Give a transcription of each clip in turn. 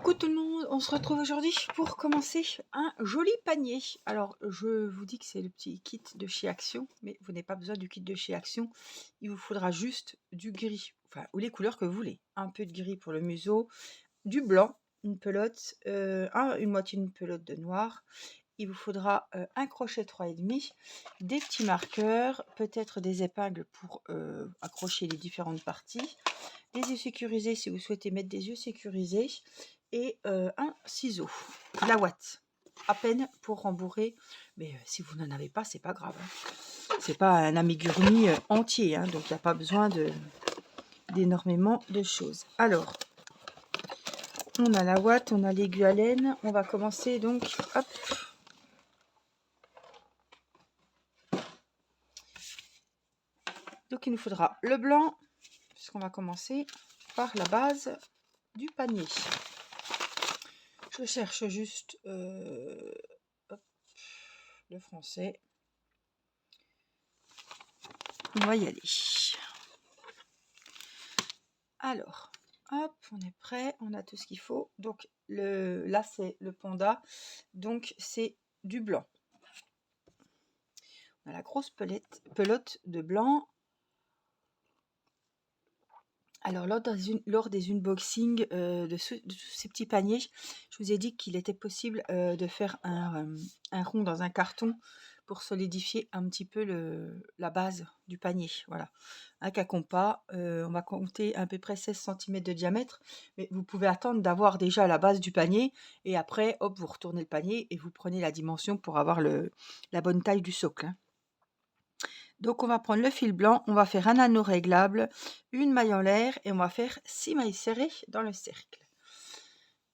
Coucou tout le monde, on se retrouve aujourd'hui pour commencer un joli panier. Alors je vous dis que c'est le petit kit de chez Action, mais vous n'avez pas besoin du kit de chez Action, il vous faudra juste du gris, enfin ou les couleurs que vous voulez. Un peu de gris pour le museau, du blanc, une pelote, une moitié d'une pelote de noir. Il vous faudra un crochet 3,5, des petits marqueurs, peut-être des épingles pour accrocher les différentes parties, des yeux sécurisés si vous souhaitez mettre des yeux sécurisés, et un ciseau, la ouate, à peine pour rembourrer, mais si vous n'en avez pas, c'est pas grave. Hein. C'est pas un amigurumi entier, hein, donc il n'y a pas besoin d'énormément de choses. Alors, on a la ouate, on a l'aiguille à laine, on va commencer donc, hop. Donc il nous faudra le blanc, puisqu'on va commencer par la base du panier. Je cherche juste hop, le français. On va y aller. Alors, hop, on est prêt, on a tout ce qu'il faut. Donc là c'est le panda, donc c'est du blanc. On a la grosse pelote de blanc. Alors lors des unboxings de tous ces petits paniers, je vous ai dit qu'il était possible de faire un rond dans un carton pour solidifier un petit peu la base du panier. Voilà, un cas compas, on va compter à peu près 16 cm de diamètre, mais vous pouvez attendre d'avoir déjà la base du panier et après, hop, vous retournez le panier et vous prenez la dimension pour avoir la bonne taille du socle. Hein. Donc on va prendre le fil blanc, on va faire un anneau réglable, une maille en l'air et on va faire 6 mailles serrées dans le cercle.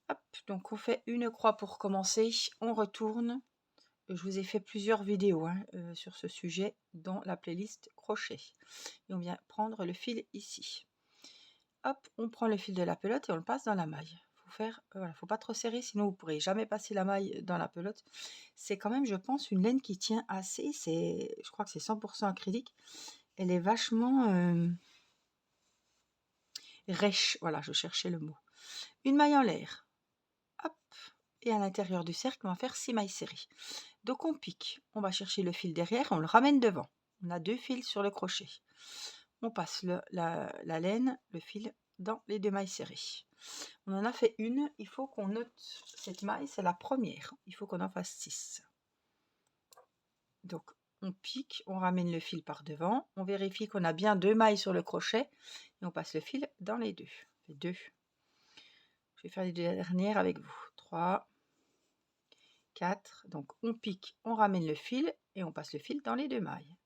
Hop, donc on fait une croix pour commencer, on retourne. Je vous ai fait plusieurs vidéos sur ce sujet dans la playlist crochet. Et on vient prendre le fil ici. Hop, on prend le fil de la pelote et on le passe dans la maille. Faut pas trop serrer, sinon vous ne pourrez jamais passer la maille dans la pelote. C'est quand même, je pense, une laine qui tient assez. Je crois que c'est 100% acrylique. Elle est vachement rêche. Voilà, je cherchais le mot. Une maille en l'air. Hop. Et à l'intérieur du cercle, on va faire 6 mailles serrées. Donc on pique. On va chercher le fil derrière, on le ramène devant. On a 2 fils sur le crochet. On passe la laine, le fil dans les 2 mailles serrées. On en a fait une, il faut qu'on note cette maille, c'est la première. Il faut qu'on en fasse 6. Donc on pique, on ramène le fil par devant, on vérifie qu'on a bien 2 mailles sur le crochet et on passe le fil dans les 2. Les 2. Je vais faire les 2 dernières avec vous. 3, 4. Donc on pique, on ramène le fil et on passe le fil dans les 2 mailles.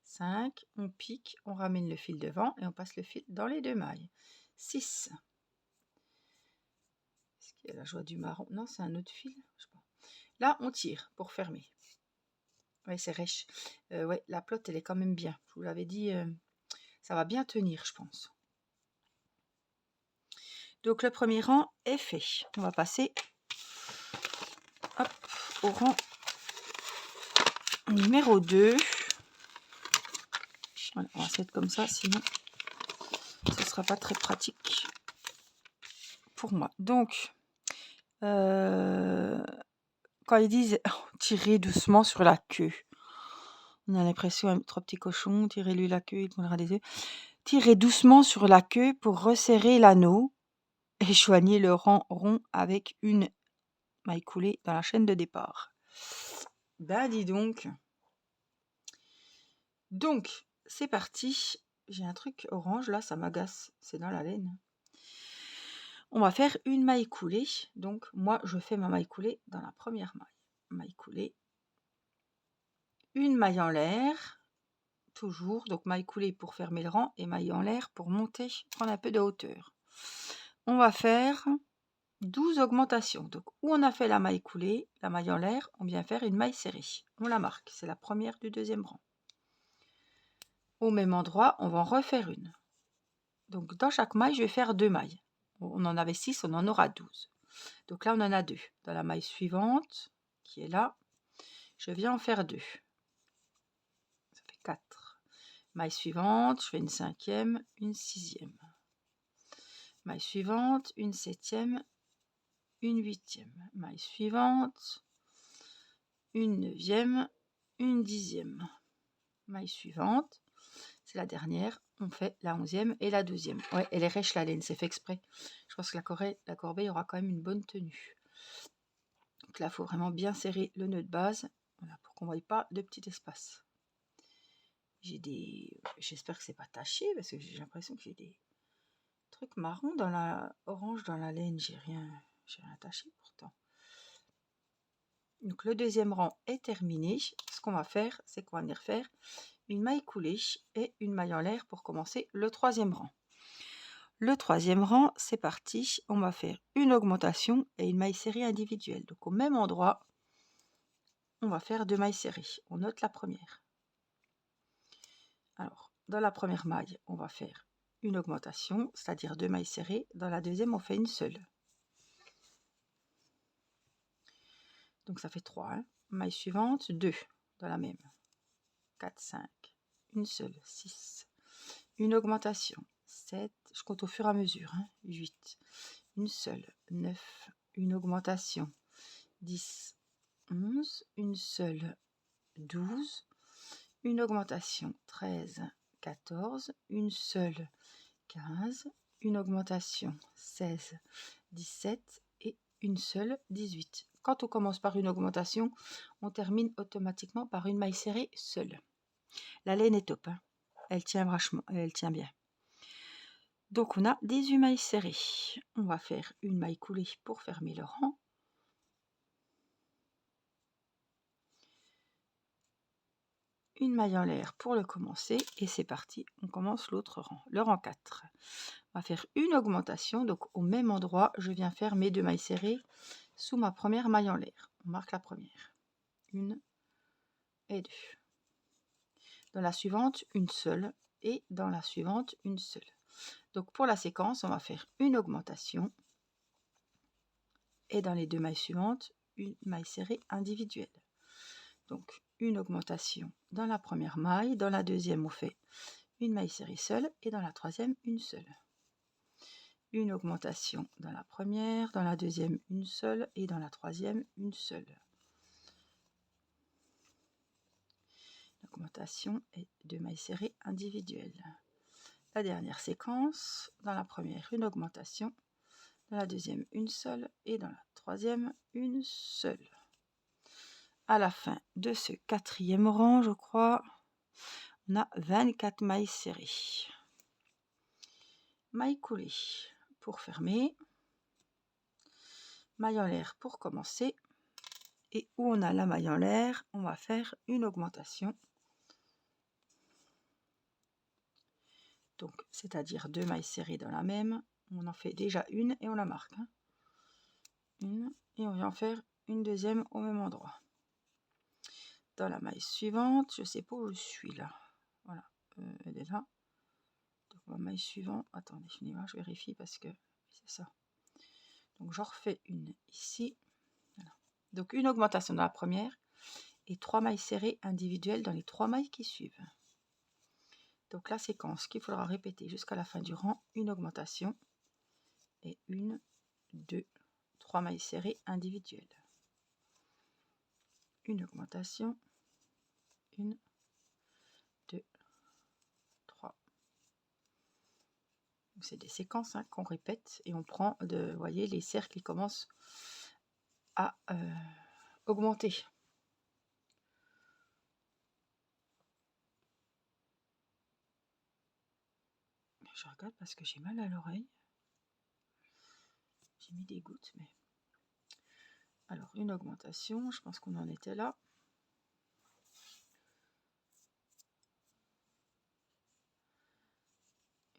5, on pique, on ramène le fil devant et on passe le fil dans les 2 mailles. 6. Est-ce qu'il y a la joie du marron? Non, c'est un autre fil. Je sais pas. Là, on tire pour fermer. Oui, c'est rêche. Ouais, la pelote, elle est quand même bien. Je vous l'avais dit, ça va bien tenir, je pense. Donc, le premier rang est fait. On va passer hop, au rang numéro 2. Voilà, on va se mettre comme ça, sinon ce ne sera pas très pratique pour moi. Donc, quand ils disent tirez doucement sur la queue, on a l'impression, 3 petits cochons, tirez-lui la queue, il tournera des œufs. Tirez doucement sur la queue pour resserrer l'anneau et joignez le rang rond avec une maille coulée dans la chaîne de départ. Ben dis donc. Donc, c'est parti. J'ai un truc orange là, ça m'agace. C'est dans la laine. On va faire une maille coulée. Donc, moi, je fais ma maille coulée dans la première maille. Maille coulée. Une maille en l'air. Toujours. Donc, maille coulée pour fermer le rang et maille en l'air pour monter, prendre un peu de hauteur. On va faire 12 augmentations. Donc, où on a fait la maille coulée, la maille en l'air, on vient faire une maille serrée. On la marque. C'est la première du deuxième rang. Au même endroit, on va en refaire une. Donc, dans chaque maille, je vais faire 2 mailles. On en avait 6, on en aura 12. Donc là, on en a 2. Dans la maille suivante, qui est là, je viens en faire 2. Ça fait 4. Maille suivante, je fais une 5e, une 6e. Maille suivante, une 7e, une huitième, maille suivante, une neuvième, une dixième, maille suivante, c'est la dernière, on fait la 11e et la 12e. Ouais, elle est rêche la laine, c'est fait exprès. Je pense que la corbeille aura quand même une bonne tenue. Donc là, il faut vraiment bien serrer le nœud de base, voilà, pour qu'on ne voie pas de petit espace. J'espère que c'est pas taché, parce que j'ai l'impression que j'ai des trucs marrons dans la orange dans la laine. J'ai rien taché pourtant. Donc le deuxième rang est terminé. Ce qu'on va faire, c'est qu'on va venir faire une maille coulée et une maille en l'air pour commencer le troisième rang. Le troisième rang, c'est parti. On va faire une augmentation et une maille serrée individuelle. Donc au même endroit, on va faire 2 mailles serrées. On note la première. Alors, dans la première maille, on va faire une augmentation, c'est-à-dire 2 mailles serrées. Dans la deuxième, on fait une seule. Donc ça fait 3. Hein. Maille suivante, 2 dans la même. 4, 5. Une seule, 6. Une augmentation, 7. Je compte au fur et à mesure. Hein. 8. Une seule, 9. Une augmentation, 10. 11. Une seule, 12. Une augmentation, 13. 14. Une seule, 15. Une augmentation, 16. 17. Et une seule, 18. Quand on commence par une augmentation, on termine automatiquement par une maille serrée seule. La laine est top, hein. Elle tient vachement, elle tient bien. Donc on a 18 mailles serrées. On va faire une maille coulée pour fermer le rang. Une maille en l'air pour le commencer et c'est parti, on commence l'autre rang, le rang 4. On va faire une augmentation, donc au même endroit, je viens faire mes 2 mailles serrées sous ma première maille en l'air. On marque la première, 1 et 2. Dans la suivante, une seule et dans la suivante, une seule. Donc pour la séquence, on va faire une augmentation et dans les 2 mailles suivantes, une maille serrée individuelle. Donc une augmentation dans la première maille, dans la deuxième on fait une maille serrée seule et dans la troisième une seule. Une augmentation dans la première, dans la deuxième une seule et dans la troisième une seule. Augmentation et 2 mailles serrées individuelles. La dernière séquence, dans la première une augmentation, dans la deuxième une seule et dans la troisième une seule. À la fin de ce quatrième rang, je crois, on a 24 mailles serrées. Maille coulée pour fermer, maille en l'air pour commencer, et où on a la maille en l'air, on va faire une augmentation. Donc, c'est-à-dire 2 mailles serrées dans la même, on en fait déjà une et on la marque. Hein. Une, et on vient en faire une deuxième au même endroit. Dans la maille suivante, je sais pas où je suis là. Voilà, elle est là. Donc ma maille suivante, attendez, je vérifie parce que c'est ça. Donc j'en refais une ici. Voilà. Donc une augmentation dans la première et 3 mailles serrées individuelles dans les 3 mailles qui suivent. Donc la séquence qu'il faudra répéter jusqu'à la fin du rang, une augmentation et 1, 2, 3 mailles serrées individuelles. Une augmentation, 1, 2, 3. C'est des séquences hein, qu'on répète et on prend, vous voyez, les cercles qui commencent à augmenter. Je regarde parce que j'ai mal à l'oreille. J'ai mis des gouttes, mais... Alors, une augmentation, je pense qu'on en était là.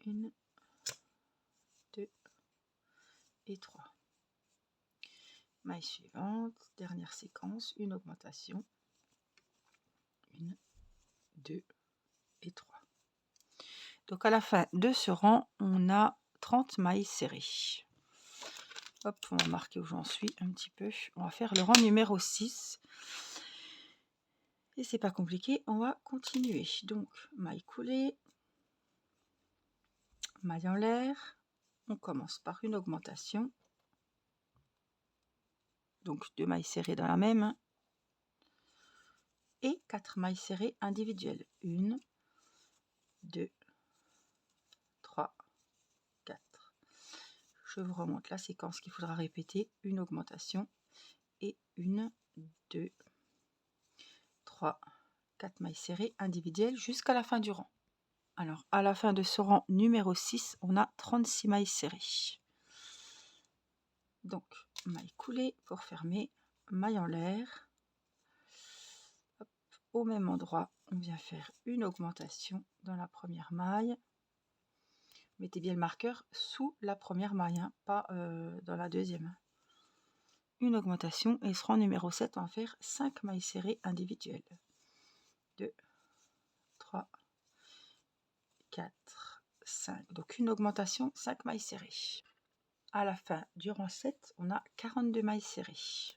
Une, 2 et 3. Maille suivante, dernière séquence, une augmentation. 1, 2 et 3. Donc à la fin de ce rang, on a 30 mailles serrées. Hop, on va marquer où j'en suis un petit peu. On va faire le rang numéro 6. Et c'est pas compliqué, on va continuer. Donc, maille coulée, maille en l'air. On commence par une augmentation. donc 2 mailles serrées dans la même et 4 mailles serrées individuelles. 1, 2, 3, 4. Je vous remonte la séquence qu'il faudra répéter. Une augmentation et 1, 2, 3, 4 mailles serrées individuelles jusqu'à la fin du rang. Alors, à la fin de ce rang numéro 6, on a 36 mailles serrées. Donc, maille coulée pour fermer, maille en l'air. Hop, au même endroit, on vient faire une augmentation dans la première maille. Mettez bien le marqueur sous la première maille, hein, pas dans la deuxième. Une augmentation et ce rang numéro 7, on va faire 5 mailles serrées individuelles. 2, 3, 4, 5. Donc une augmentation, 5 mailles serrées. À la fin du rang 7, on a 42 mailles serrées.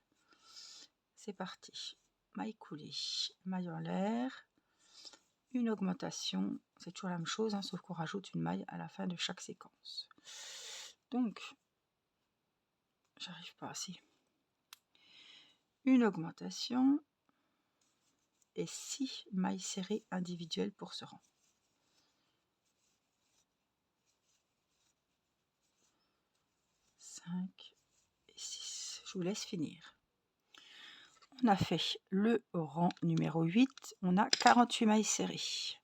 C'est parti. Maille coulée, maille en l'air, une augmentation, c'est toujours la même chose, hein, sauf qu'on rajoute une maille à la fin de chaque séquence. Donc, j'arrive pas ici. Une augmentation et 6 mailles serrées individuelles pour ce rang. 5 et 6. Je vous laisse finir. On a fait le rang numéro 8, on a 48 mailles serrées.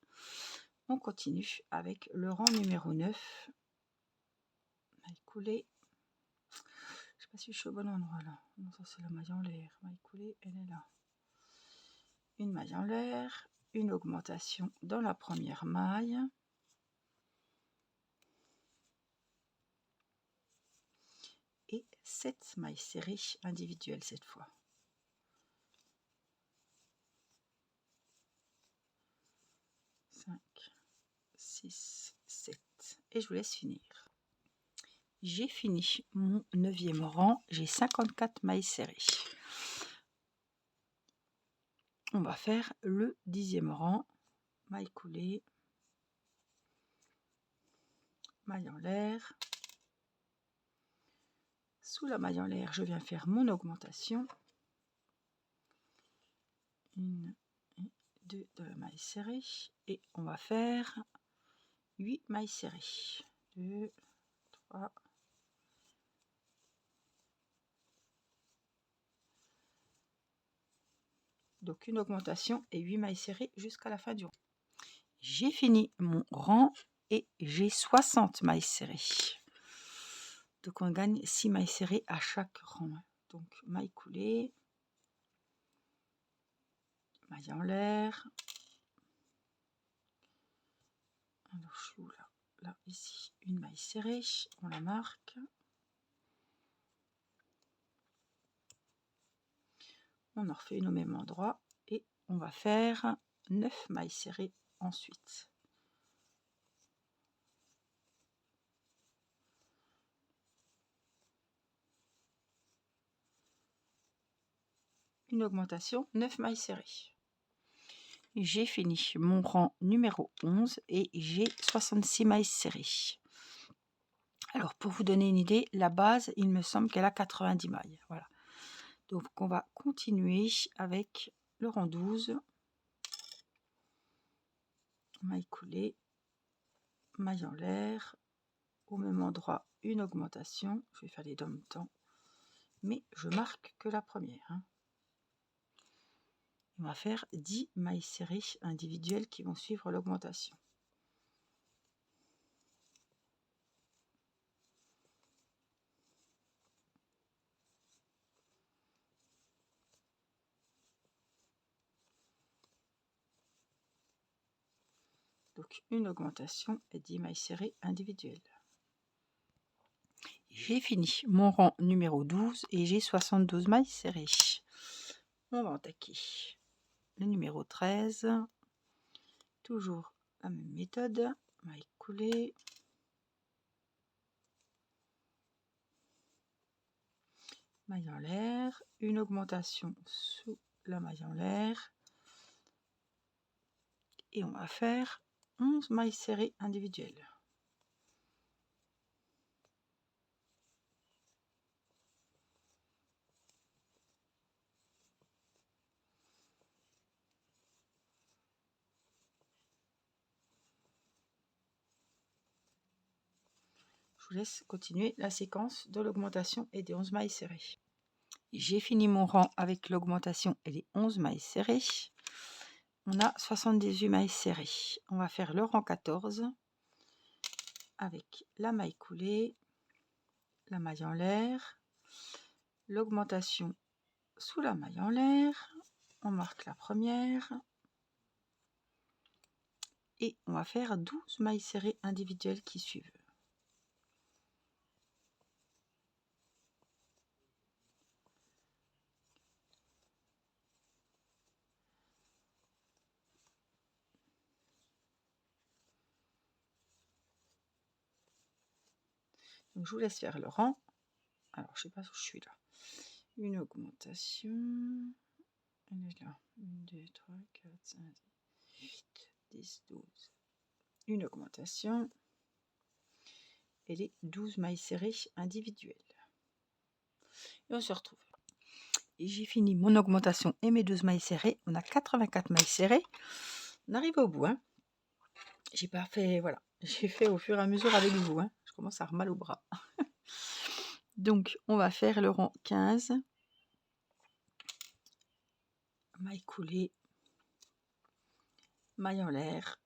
On continue avec le rang numéro 9. Maille coulée. Je sais pas si je suis au bon endroit là. Non, ça c'est la maille en l'air. Maille coulée, elle est là. Une maille en l'air, une augmentation dans la première maille. Et 7 mailles serrées individuelles cette fois. 5, 6, 7. Et je vous laisse finir. J'ai fini mon 9e rang, j'ai 54 mailles serrées. On va faire le 10e rang, maille coulée, maille en l'air. Sous la maille en l'air, je viens faire mon augmentation. 1 et 2 de la maille serrée. Et on va faire 8 mailles serrées. 2, 3, donc une augmentation et 8 mailles serrées jusqu'à la fin du rang. J'ai fini mon rang et j'ai 60 mailles serrées. Donc on gagne 6 mailles serrées à chaque rang. Donc maille coulée, maille en l'air. Alors je suis où là? Là, ici, une maille serrée, on la marque. On en refait une au même endroit et on va faire 9 mailles serrées ensuite. Une augmentation, 9 mailles serrées. J'ai fini mon rang numéro 11 et j'ai 66 mailles serrées. Alors pour vous donner une idée, la base, il me semble qu'elle a 90 mailles. Voilà. Donc on va continuer avec le rang 12. Maille coulée, maille en l'air, au même endroit une augmentation. Je vais faire les deux en même temps, mais je marque que la première. Hein. On va faire 10 mailles serrées individuelles qui vont suivre l'augmentation. Donc une augmentation et 10 mailles serrées individuelles. J'ai fini mon rang numéro 12 et j'ai 72 mailles serrées. On va attaquer le numéro 13. Toujours la même méthode. Maille coulée. Maille en l'air. Une augmentation sous la maille en l'air. Et on va faire 11 mailles serrées individuelles. vous laisse continuer la séquence de l'augmentation et des 11 mailles serrées. J'ai fini mon rang avec l'augmentation et les 11 mailles serrées. On a 78 mailles serrées. On va faire le rang 14 avec la maille coulée, la maille en l'air, l'augmentation sous la maille en l'air. On marque la première et on va faire 12 mailles serrées individuelles qui suivent. Donc je vous laisse faire le rang. Alors je sais pas où je suis là. Une augmentation. Elle est là. 1, 2, 3, 4, 5, 8, 10, 12. Une augmentation. Et les 12 mailles serrées individuelles. Et on se retrouve. Et j'ai fini mon augmentation et mes 12 mailles serrées. On a 84 mailles serrées. On arrive au bout. Hein. J'ai pas fait, voilà. J'ai fait au fur et à mesure avec vous. Hein. Je commence à avoir mal au bras. Donc, on va faire le rang 15. Maille coulée. Maille en l'air.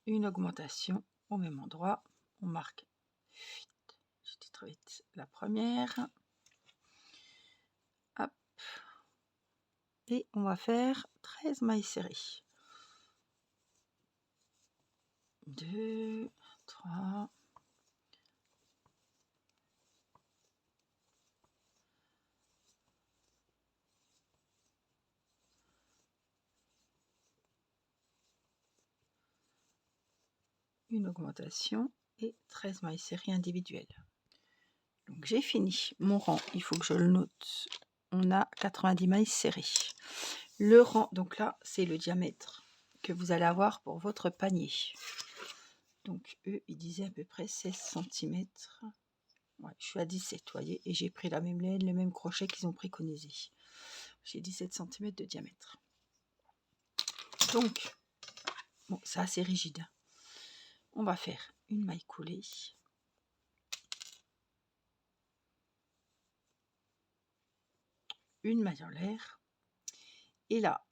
Une augmentation au même endroit. On marque vite. J'étais très vite. La première. Hop. Et on va faire 13 mailles serrées. 2, 3, une augmentation et 13 mailles serrées individuelles. Donc j'ai fini mon rang, il faut que je le note. On a 90 mailles serrées. Le rang, donc là, c'est le diamètre que vous allez avoir pour votre panier. Donc eux, ils disaient à peu près 16 cm. Ouais, je suis à 17, vous voyez, et j'ai pris la même laine, le même crochet qu'ils ont préconisé. J'ai 17 cm de diamètre. Donc, bon, c'est assez rigide. On va faire une maille coulée. Une maille en l'air. Et là,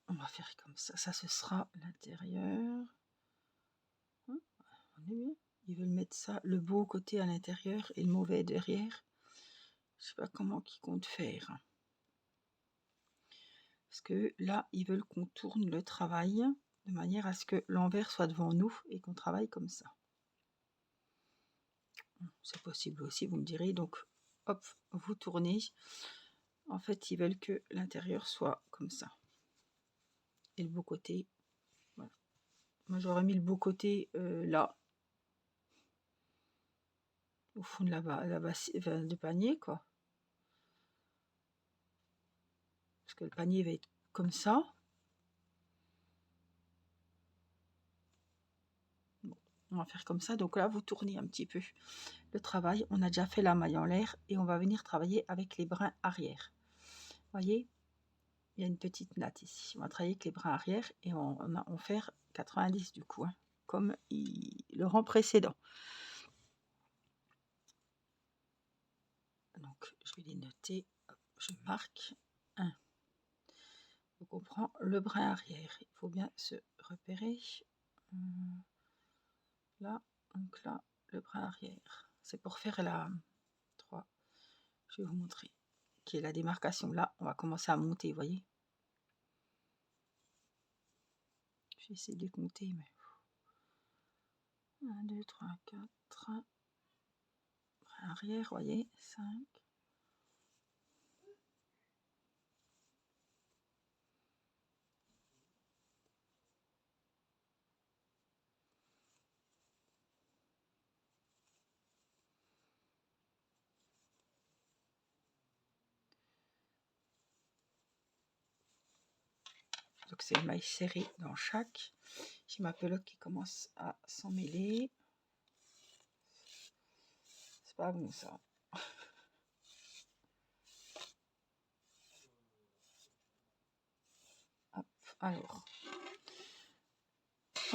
on va faire comme ça. Ça, ce sera l'intérieur. On est bien. Ils veulent mettre ça, le beau côté à l'intérieur et le mauvais derrière. Je sais pas comment ils comptent faire. Parce que là, ils veulent qu'on tourne le travail de manière à ce que l'envers soit devant nous et qu'on travaille comme ça. C'est possible aussi, vous me direz. Donc, hop, vous tournez. En fait, ils veulent que l'intérieur soit comme ça. Et le beau côté, voilà. Moi, j'aurais mis le beau côté là. Au fond de du panier, quoi. Parce que le panier va être comme ça. Bon, on va faire comme ça. Donc là, vous tournez un petit peu le travail. On a déjà fait la maille en l'air et on va venir travailler avec les brins arrière. Vous voyez, il y a une petite natte ici. On va travailler avec les brins arrière et on fait 90 du coup, hein, comme le rang précédent. Donc, je vais les noter. Hop, je marque 1. Donc, on prend le brin arrière. Il faut bien se repérer. Là, donc là, le brin arrière. C'est pour faire la 3. Je vais vous montrer. Qui est la démarcation. Là, on va commencer à monter, vous voyez. Je vais essayer de les compter, mais... 1, 2, 3, 4. Brin arrière, vous voyez. 5. Donc c'est une maille serrée dans chaque. J'ai ma pelote qui commence à s'en mêler. C'est pas bon ça. Hop, alors.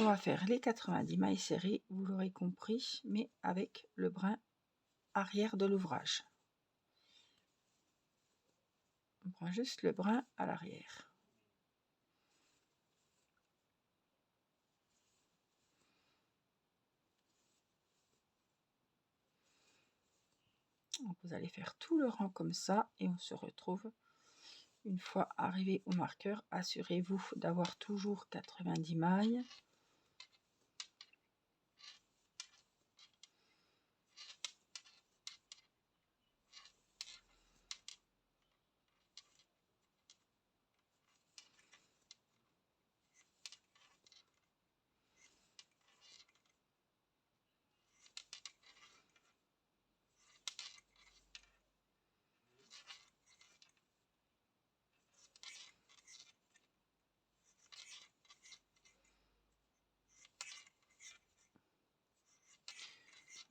on va faire les 90 mailles serrées, vous l'aurez compris, mais avec le brin arrière de l'ouvrage. On prend juste le brin à l'arrière. Donc vous allez faire tout le rang comme ça et on se retrouve une fois arrivé au marqueur. Assurez-vous d'avoir toujours 90 mailles.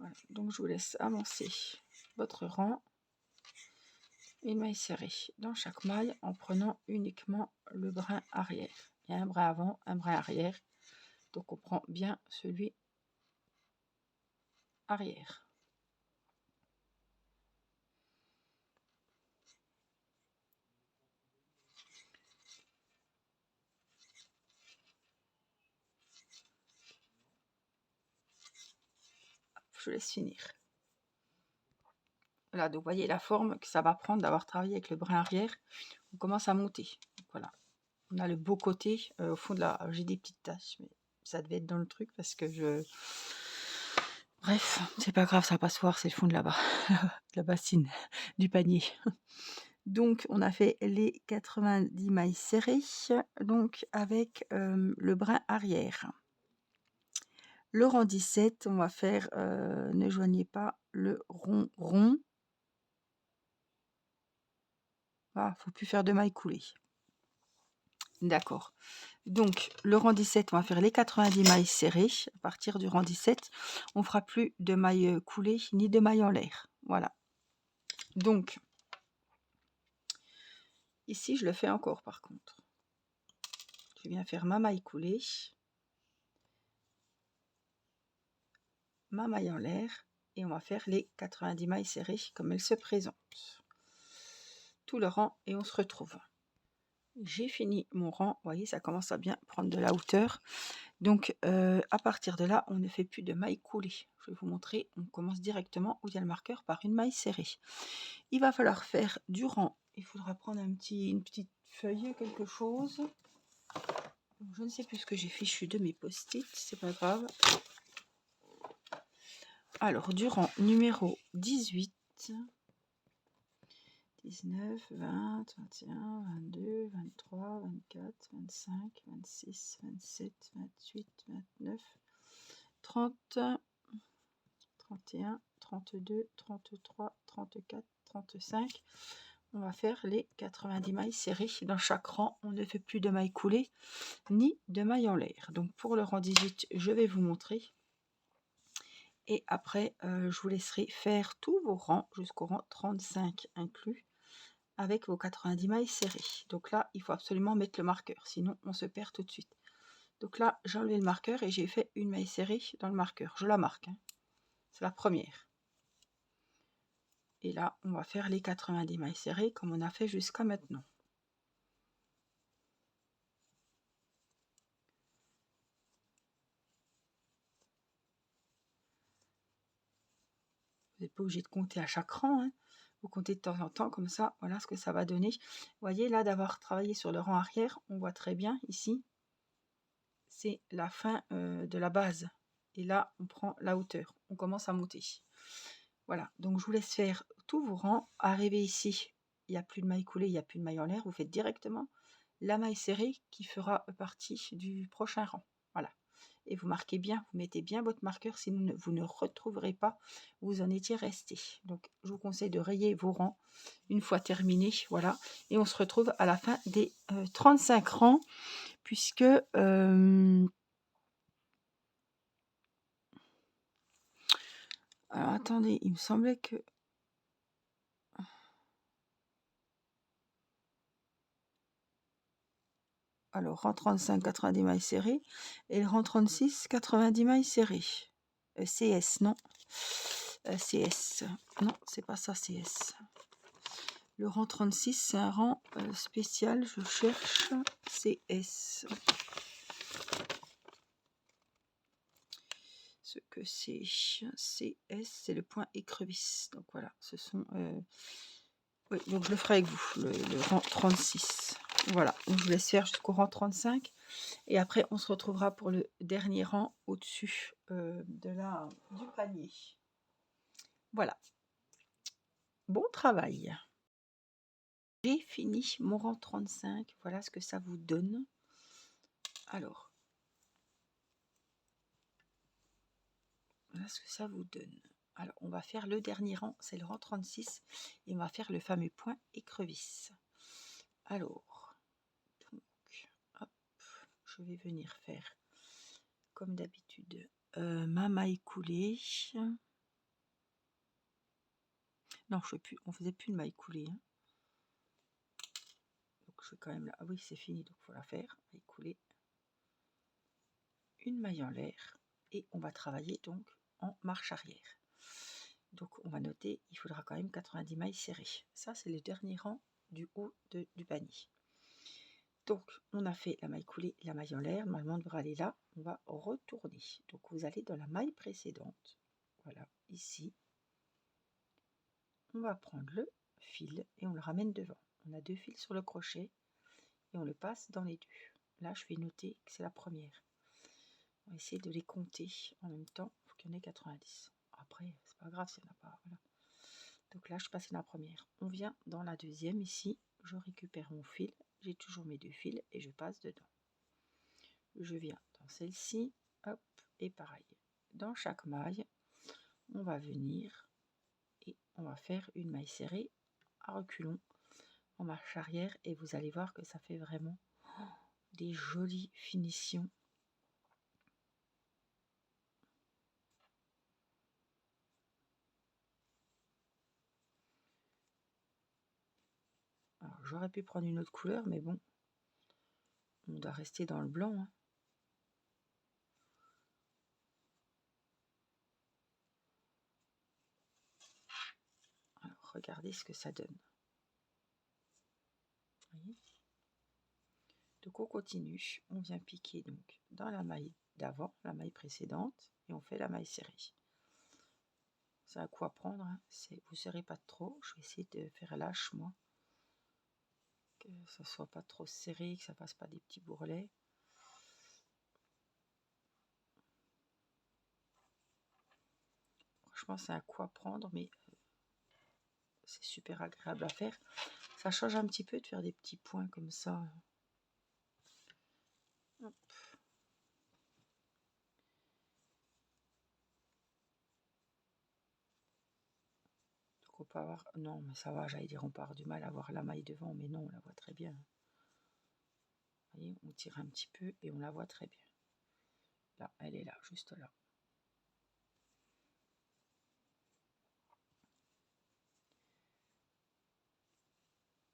Voilà, donc je vous laisse avancer votre rang. Une maille serrée dans chaque maille en prenant uniquement le brin arrière. Il y a un brin avant, un brin arrière. Donc on prend bien celui arrière. Je laisse finir. Voilà, donc vous voyez la forme que ça va prendre d'avoir travaillé avec le brin arrière. On commence à monter. Donc voilà, on a le beau côté au fond de la. J'ai des petites taches, mais ça devait être dans le truc parce que je. Bref, c'est pas grave, ça va pas se voir, c'est le fond de là-bas, la bassine du panier. Donc on a fait les 90 mailles serrées, donc avec le brin arrière. Le rang 17, on va faire, ne joignez pas le rond rond. Ah, faut plus faire de mailles coulées. D'accord. Donc le rang 17, on va faire les 90 mailles serrées. À partir du rang 17, on fera plus de mailles coulées ni de mailles en l'air. Voilà. Donc ici, je le fais encore par contre. Je viens faire ma maille coulée, ma maille en l'air, et on va faire les 90 mailles serrées comme elles se présentent. Tout le rang et on se retrouve. J'ai fini mon rang, vous voyez, ça commence à bien prendre de la hauteur. Donc à partir de là, on ne fait plus de mailles coulées. Je vais vous montrer, on commence directement où il y a le marqueur par une maille serrée. Il va falloir faire du rang. Il faudra prendre une petite feuille, quelque chose. Je ne sais plus ce que j'ai fichu de mes post-it, c'est pas grave. Alors, du rang numéro 18, 19, 20, 21, 22, 23, 24, 25, 26, 27, 28, 29, 30, 31, 32, 33, 34, 35. On va faire les 90 mailles serrées. Dans chaque rang, on ne fait plus de mailles coulées ni de mailles en l'air. Donc pour le rang 18, je vais vous montrer. Et après, je vous laisserai faire tous vos rangs jusqu'au rang 35 inclus avec vos 90 mailles serrées. Donc là, il faut absolument mettre le marqueur, sinon on se perd tout de suite. Donc là, j'ai enlevé le marqueur et j'ai fait une maille serrée dans le marqueur. Je la marque, hein. C'est la première. Et là, on va faire les 90 mailles serrées comme on a fait jusqu'à maintenant. Vous n'êtes pas obligé de compter à chaque rang, hein. Vous comptez de temps en temps, comme ça, voilà ce que ça va donner. Vous voyez, là, d'avoir travaillé sur le rang arrière, on voit très bien ici, c'est la fin de la base. Et là, on prend la hauteur. On commence à monter. Voilà, donc je vous laisse faire tous vos rangs. Arrivé ici, il n'y a plus de maille coulée, il n'y a plus de maille en l'air. Vous faites directement la maille serrée qui fera partie du prochain rang. Voilà. Et vous marquez bien, vous mettez bien votre marqueur, sinon vous ne retrouverez pas où vous en étiez resté. Donc je vous conseille de rayer vos rangs une fois terminés. Voilà. Et on se retrouve à la fin des 35 rangs, puisque alors attendez, il me semblait que Alors, rang 35, 90 mailles serrées. Et le rang 36, 90 mailles serrées. CS, non. CS. Non, c'est pas ça, CS. Le rang 36, c'est un rang spécial. Je cherche CS. Ce que c'est CS, c'est le point écrevisse. Donc voilà, ce sont... oui, donc je le ferai avec vous, le rang 36. Voilà, donc je vous laisse faire jusqu'au rang 35. Et après, on se retrouvera pour le dernier rang au-dessus du panier. Voilà. Bon travail. J'ai fini mon rang 35. Voilà ce que ça vous donne. Alors, voilà ce que ça vous donne. Alors, on va faire le dernier rang, c'est le rang 36. Et on va faire le fameux point écrevisse. Alors, donc, hop, je vais venir faire, comme d'habitude, ma maille coulée. Non, je sais plus, on faisait plus de maille coulée. Hein. Donc je vais quand même là. Ah oui, c'est fini, donc il faut la faire. Maille coulée. Une maille en l'air. Et on va travailler donc en marche arrière. Donc on va noter, il faudra quand même 90 mailles serrées. Ça, c'est le dernier rang du haut du panier. Donc on a fait la maille coulée, la maille en l'air. Normalement, on devrait aller là. On va retourner. Donc vous allez dans la maille précédente. Voilà, ici. On va prendre le fil et on le ramène devant. On a deux fils sur le crochet et on le passe dans les deux. Là, je vais noter que c'est la première. On va essayer de les compter en même temps. Il faut qu'il y en ait 90. Après, c'est pas grave s'il n'y en a pas. Voilà. Donc là, je passe la première. On vient dans la deuxième ici. Je récupère mon fil. J'ai toujours mes deux fils et je passe dedans. Je viens dans celle-ci. Hop, et pareil. Dans chaque maille, on va venir et on va faire une maille serrée à reculons en marche arrière et vous allez voir que ça fait vraiment des jolies finitions. Alors j'aurais pu prendre une autre couleur mais bon, on doit rester dans le blanc. Hein. Alors regardez ce que ça donne. Voyez, donc on continue, on vient piquer donc dans la maille d'avant, la maille précédente et on fait la maille serrée. C'est à quoi prendre, hein. Vous ne serrez pas trop, je vais essayer de faire lâche moi, que ça soit pas trop serré, que ça passe pas des petits bourrelets. Franchement c'est à quoi prendre mais c'est super agréable à faire. Ça change un petit peu de faire des petits points comme ça. Hop. Donc on peut avoir... Non mais ça va, j'allais dire on peut avoir du mal à voir la maille devant, mais non, on la voit très bien. Vous voyez, on tire un petit peu et on la voit très bien. Là, elle est là, juste là.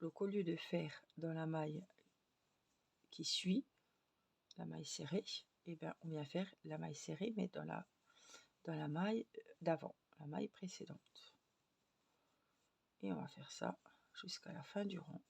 Donc au lieu de faire dans la maille qui suit, la maille serrée, et bien on vient faire la maille serrée, mais dans la maille d'avant, la maille précédente. Et on va faire ça jusqu'à la fin du rang.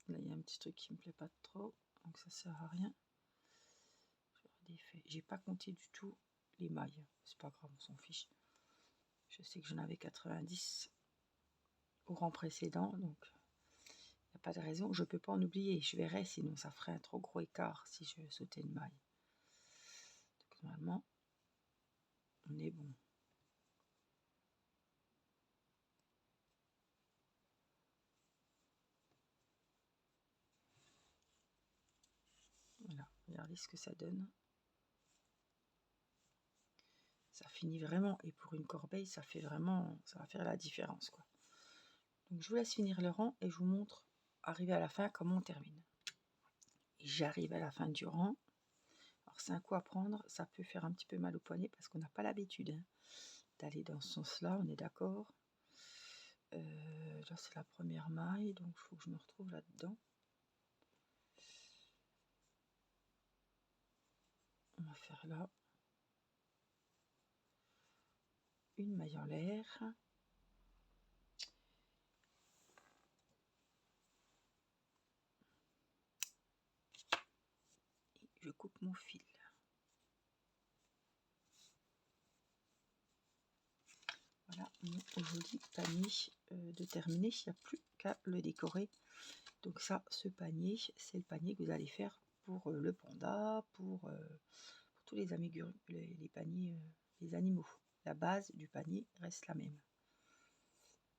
Là, il y a un petit truc qui me plaît pas trop, donc ça sert à rien. J'ai pas compté du tout les mailles, c'est pas grave, on s'en fiche. Je sais que j'en avais 90 au rang précédent, donc il n'y a pas de raison. Je peux pas en oublier, je verrai, sinon ça ferait un trop gros écart si je sautais une maille. Donc normalement, on est bon. Voilà, regardez ce que ça donne. Ça finit vraiment, et pour une corbeille, ça fait vraiment, ça va faire la différence, quoi. Donc je vous laisse finir le rang et je vous montre, arrivé à la fin, comment on termine. J'arrive à la fin du rang. Alors c'est un coup à prendre, ça peut faire un petit peu mal au poignet parce qu'on n'a pas l'habitude d'aller dans ce sens-là, on est d'accord. Là c'est la première maille, donc il faut que je me retrouve là-dedans. On va faire là une maille en l'air. Et je coupe mon fil. Voilà mon joli panier de terminé, il n'y a plus qu'à le décorer. Donc ça, ce panier, c'est le panier que vous allez faire pour le panda, pour tous les les paniers, les animaux. La base du panier reste la même.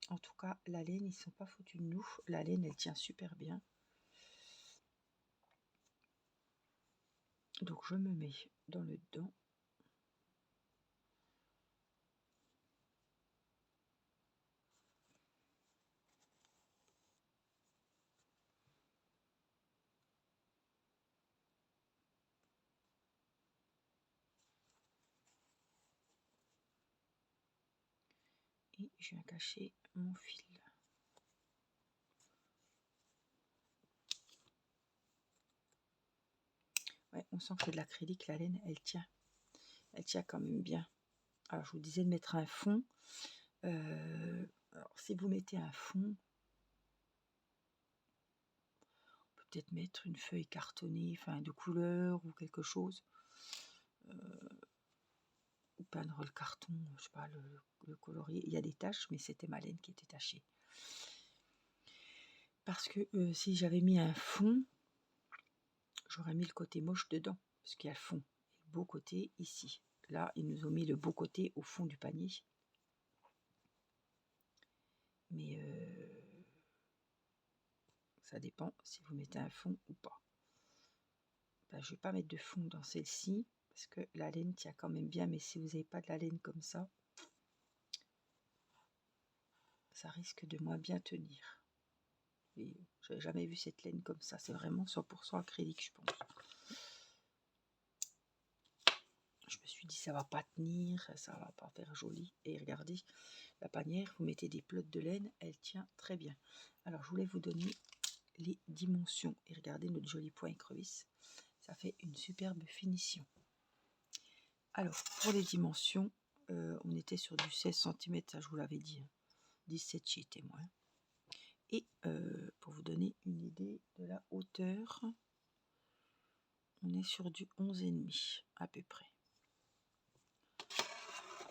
En tout cas, la laine, ils ne sont pas foutus de nous. La laine, elle tient super bien. Donc je me mets dans le dedans. Et je viens cacher mon fil. Ouais, on sent que c'est de l'acrylique, la laine, elle tient. Elle tient quand même bien. Alors je vous disais de mettre un fond. Alors si vous mettez un fond, on peut peut-être mettre une feuille cartonnée, enfin de couleur ou quelque chose. Ou peindre le carton, je sais pas, le colorier. Il y a des taches, mais c'était ma laine qui était tachée. Parce que si j'avais mis un fond, j'aurais mis le côté moche dedans, parce qu'il y a le fond. Et le beau côté ici. Là, ils nous ont mis le beau côté au fond du panier. Mais ça dépend si vous mettez un fond ou pas. Ben, je ne vais pas mettre de fond dans celle-ci, parce que la laine tient quand même bien, mais si vous n'avez pas de la laine comme ça risque de moins bien tenir. Et j'avais jamais vu cette laine comme ça, c'est vraiment 100% acrylique, je pense. Je me suis dit ça va pas tenir, ça va pas faire joli. Et regardez, la panière, vous mettez des pelotes de laine, elle tient très bien. Alors je voulais vous donner les dimensions et regardez notre joli point écrevisse, ça fait une superbe finition. Alors pour les dimensions, on était sur du 16 cm, ça je vous l'avais dit, 17 chez Témoin. Et pour vous donner une idée de la hauteur, on est sur du 11,5 à peu près.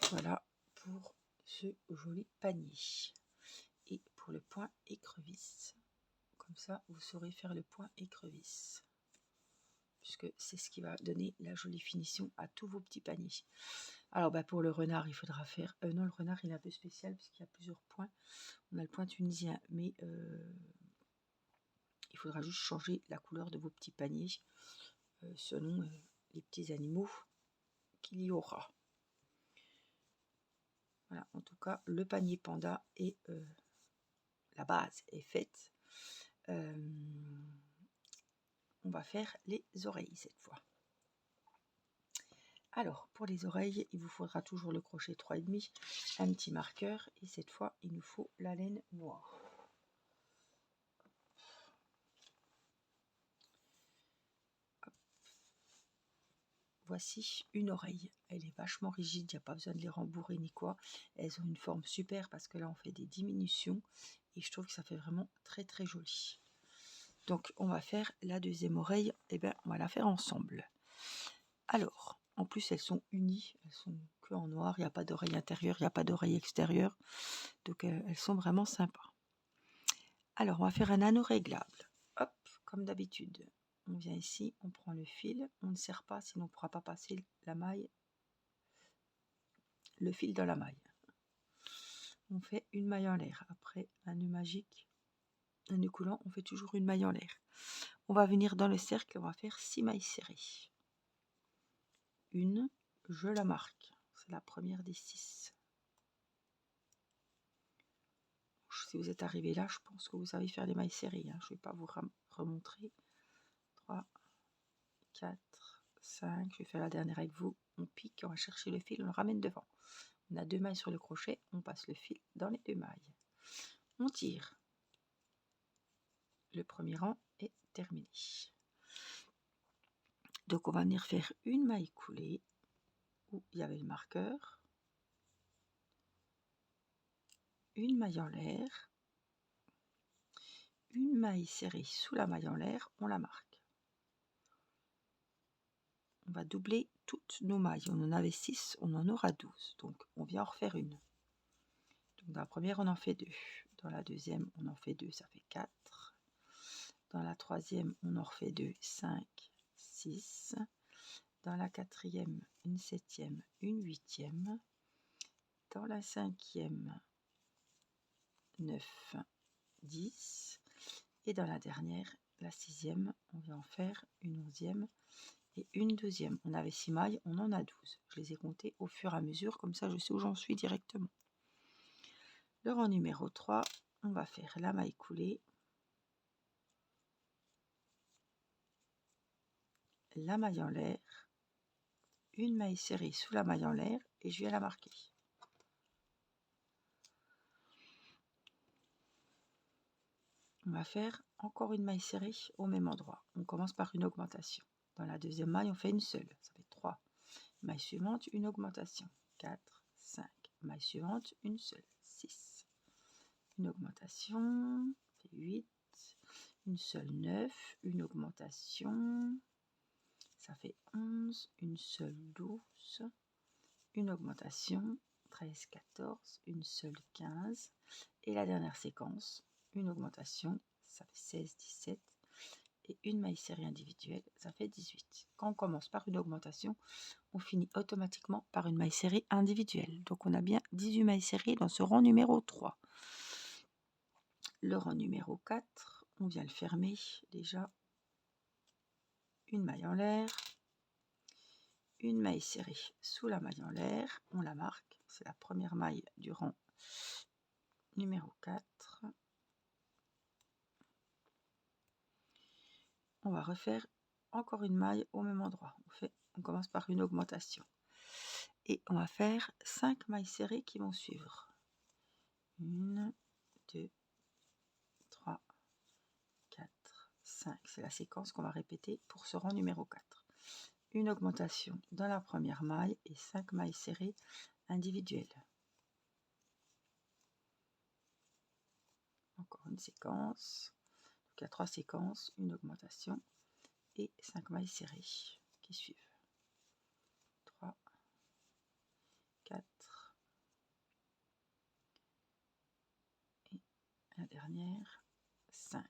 Voilà pour ce joli panier. Et pour le point écrevisse, comme ça vous saurez faire le point écrevisse, puisque c'est ce qui va donner la jolie finition à tous vos petits paniers. Alors pour le renard, il faudra faire... non, le renard il est un peu spécial puisqu'il y a plusieurs points. On a le point tunisien, mais il faudra juste changer la couleur de vos petits paniers selon les petits animaux qu'il y aura. Voilà, en tout cas, le panier panda et la base est faite. On va faire les oreilles cette fois. Alors, pour les oreilles, il vous faudra toujours le crochet 3,5, un petit marqueur, et cette fois, il nous faut la laine noire. Hop. Voici une oreille. Elle est vachement rigide, il n'y a pas besoin de les rembourrer ni quoi. Elles ont une forme super parce que là, on fait des diminutions, et je trouve que ça fait vraiment très très joli. Donc, on va faire la deuxième oreille, et bien, on va la faire ensemble. Alors, en plus, elles sont unies, elles sont que en noir, il n'y a pas d'oreille intérieure, il n'y a pas d'oreille extérieure, donc elles sont vraiment sympas. Alors, on va faire un anneau réglable. Hop, comme d'habitude, on vient ici, on prend le fil, on ne serre pas, sinon on ne pourra pas passer la maille, le fil dans la maille. On fait une maille en l'air. Après un nœud magique, un nœud coulant, on fait toujours une maille en l'air. On va venir dans le cercle, on va faire 6 mailles serrées. Une, je la marque. c'est la première des 6. Si vous êtes arrivé là, je pense que vous savez faire les mailles serrées, hein. Je ne vais pas vous remontrer. 3, 4, 5, je vais faire la dernière avec vous. On pique, on va chercher le fil, on le ramène devant. On a 2 mailles sur le crochet, on passe le fil dans les 2 mailles. On tire. Le premier rang est terminé. Donc on va venir faire une maille coulée où il y avait le marqueur, une maille en l'air, une maille serrée sous la maille en l'air, on la marque. On va doubler toutes nos mailles. On en avait 6, on en aura 12. Donc on vient en refaire une. Donc dans la première, on en fait 2. Dans la deuxième, on en fait 2, ça fait 4. Dans la troisième, on en refait 2, 5, 6. Dans la quatrième, une septième, une huitième. Dans la cinquième, 9, 10. Et dans la dernière, la sixième, on vient en faire une onzième et une deuxième. On avait 6 mailles, on en a 12. Je les ai comptées au fur et à mesure, comme ça je sais où j'en suis directement. Le rang numéro 3, on va faire la maille coulée, la maille en l'air, une maille serrée sous la maille en l'air et je viens la marquer. On va faire encore une maille serrée au même endroit. On commence par une augmentation. Dans la deuxième maille, on fait une seule, ça fait 3. Maille suivante, une augmentation, 4, 5. Maille suivante, une seule, 6. Une augmentation, ça fait 8. Une seule, 9. Une augmentation, ça fait 11. Une seule, 12. Une augmentation, 13, 14. Une seule, 15. Et la dernière séquence, une augmentation, ça fait 16, 17. Et une maille serrée individuelle, ça fait 18. Quand on commence par une augmentation, on finit automatiquement par une maille serrée individuelle. Donc on a bien 18 mailles serrées dans ce rang numéro 3. Le rang numéro 4, on vient le fermer déjà. Une maille en l'air, une maille serrée sous la maille en l'air, on la marque, c'est la première maille du rang numéro 4. On va refaire encore une maille au même endroit. On commence par une augmentation. Et on va faire 5 mailles serrées qui vont suivre. 1, 2, 3, 4, 5. C'est la séquence qu'on va répéter pour ce rang numéro 4. Une augmentation dans la première maille et 5 mailles serrées individuelles. Encore une séquence. Donc il y a 3 séquences, une augmentation et 5 mailles serrées qui suivent. 3, 4 et la dernière, 5.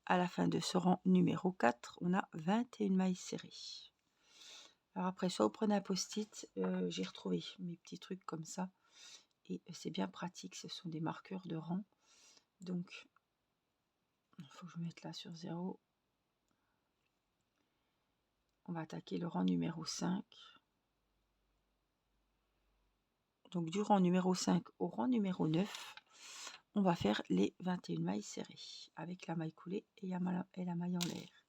À la fin de ce rang numéro 4, on a 21 mailles serrées. Alors après, soit vous prenez un post-it, j'ai retrouvé mes petits trucs comme ça, et c'est bien pratique, ce sont des marqueurs de rang. Donc, il faut que je mette là sur 0. On va attaquer le rang numéro 5. Donc du rang numéro 5 au rang numéro 9, on va faire les 21 mailles serrées avec la maille coulée et la maille en l'air.